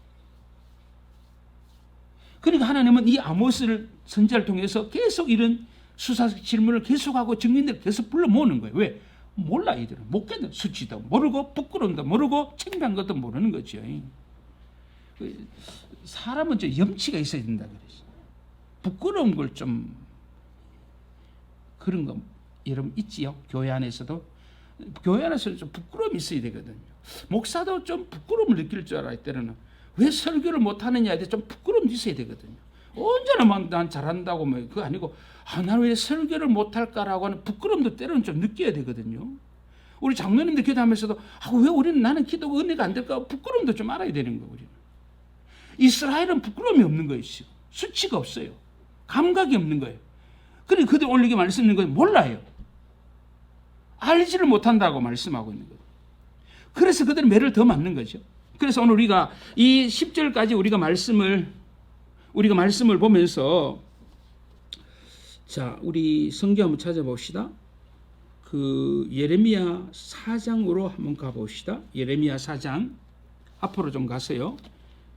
그러니까 하나님은 이 아모스를 선지자를 통해서 계속 이런 수사적 질문을 계속하고 증인들을 계속 불러 모으는 거예요. 왜? 몰라 이들은. 못 깨는 수치도 모르고 부끄러움도 모르고 창피한 것도 모르는 거죠. 사람은 좀 염치가 있어야 된다 그랬어요. 부끄러운 걸 좀 그런 거 여러분 있지요? 교회 안에서도 좀 부끄러움이 있어야 되거든요. 목사도 좀 부끄러움을 느낄 줄 알아요. 때로는 왜 설교를 못하느냐에 대해 좀 부끄러움도 있어야 되거든요. 언제나 막 난 잘한다고 뭐 그거 아니고 나는 왜 설교를 못할까라고 하는 부끄러움도 때로는 좀 느껴야 되거든요. 우리 장로님들 기도하면서도 왜 우리는 나는 기도가 은혜가 안 될까 부끄러움도 좀 알아야 되는 거예요. 우리는. 이스라엘은 부끄러움이 없는 거예요. 수치가 없어요. 감각이 없는 거예요. 그러니까 그들 오늘 이게 말씀드리는 건 몰라요. 알지를 못한다고 말씀하고 있는 거예요. 그래서 그들은 매를 더 맞는 거죠. 그래서 오늘 우리가 이 10절까지 우리가 말씀을 보면서 자, 우리 성경 한번 찾아봅시다. 그 예레미야 4장으로 한번 가봅시다. 예레미야 4장 앞으로 좀 가세요.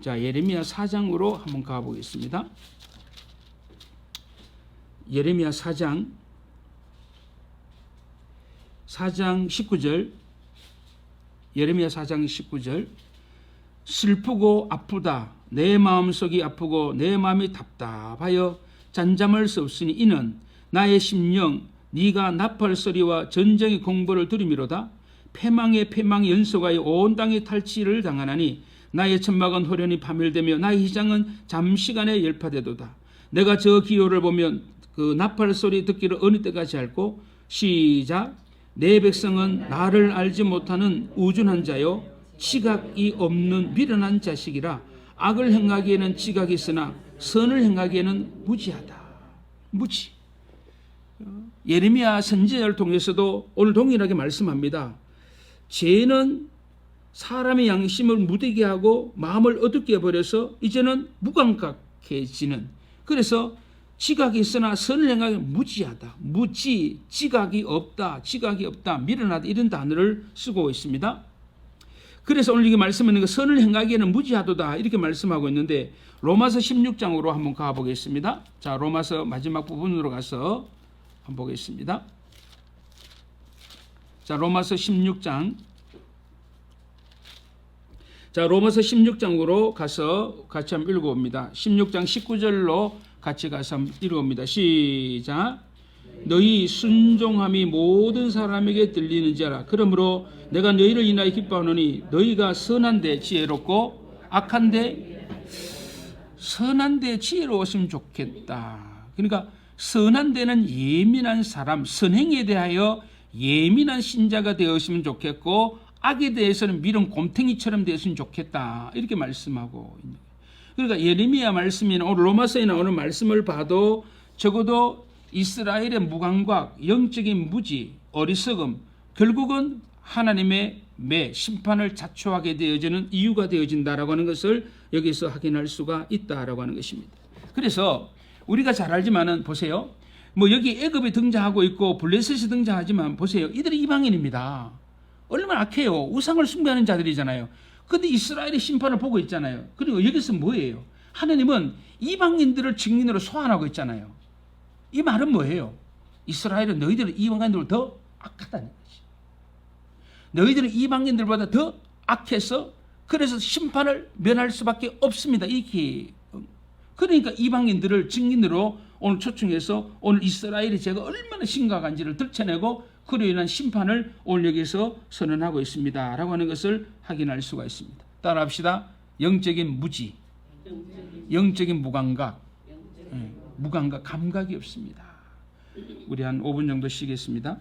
자, 예레미야 4장으로 한번 가보겠습니다. 예레미야 4장 19절 예레미야 4장 19절 슬프고 아프다 내 마음속이 아프고 내 마음이 답답하여 잠잠할 수 없으니 이는 나의 심령 네가 나팔 소리와 전쟁의 공보를 들음이로다 패망의 패망이 연속하여 온 땅에 탈취를 당하나니 나의 천막은 호련히 파멸되며 나의 휘장은 잠시간에 열파되도다. 내가 저 기호를 보면 그 나팔 소리 듣기를 어느 때까지 할꼬 시작 내 백성은 나를 알지 못하는 우준한 자요 지각이 없는 미련한 자식이라 악을 행하기에는 지각이 있으나 선을 행하기에는 무지하다. 무지. 예레미야 선지자를 통해서도 오늘 동일하게 말씀합니다. 죄는 사람의 양심을 무디게 하고 마음을 어둡게 해버려서 이제는 무감각해지는 그래서 지각이 있으나 선을 행하기 무지하다. 무지, 지각이 없다, 미련하다 이런 단어를 쓰고 있습니다. 그래서 오늘 이게 말씀하는 거 선을 행하기에는 무지하도다 이렇게 말씀하고 있는데 로마서 16장으로 한번 가보겠습니다. 자, 로마서 마지막 부분으로 가서 한번 보겠습니다. 자, 로마서 16장. 자, 로마서 16장으로 가서 같이 한번 읽어봅니다. 16장 19절로 같이 가서 한번 읽어봅니다. 시작. 너희 순종함이 모든 사람에게 들리는지 알아. 그러므로 내가 너희를 인하여 기뻐하노니 너희가 선한데 지혜롭고 악한데 선한데 지혜로웠으면 좋겠다. 그러니까 선한 데는 예민한 사람, 선행에 대하여 예민한 신자가 되었으면 좋겠고 악에 대해서는 미련 곰탱이처럼 되었으면 좋겠다. 이렇게 말씀하고 있는 거예요. 그러니까 예레미야 말씀이나 오늘 로마서에 나오는 말씀을 봐도 적어도 이스라엘의 무감각, 영적인 무지, 어리석음, 결국은 하나님의 심판을 자초하게 되어지는 이유가 되어진다라고 하는 것을 여기서 확인할 수가 있다라고 하는 것입니다. 그래서 우리가 잘 알지만은 보세요. 뭐 여기 애굽이 등장하고 있고 블레셋이 등장하지만 보세요. 이들이 이방인입니다. 얼마나 악해요. 우상을 숭배하는 자들이잖아요. 근데 이스라엘의 심판을 보고 있잖아요. 그리고 여기서 뭐예요? 하나님은 이방인들을 증인으로 소환하고 있잖아요. 이 말은 뭐예요? 이스라엘은 너희들은 이방인들보다 더 악하다는 거지. 너희들은 이방인들보다 더 악해서 그래서 심판을 면할 수밖에 없습니다. 이렇게. 그러니까 이방인들을 증인으로 오늘 초청해서 오늘 이스라엘이 제가 얼마나 심각한지를 들춰내고 그로 인한 심판을 오늘 여기서 선언하고 있습니다. 라고 하는 것을 확인할 수가 있습니다. 따라합시다. 영적인 무지, 영적인 무감각, 무감각, 감각이 없습니다. 우리 한 5분 정도 쉬겠습니다.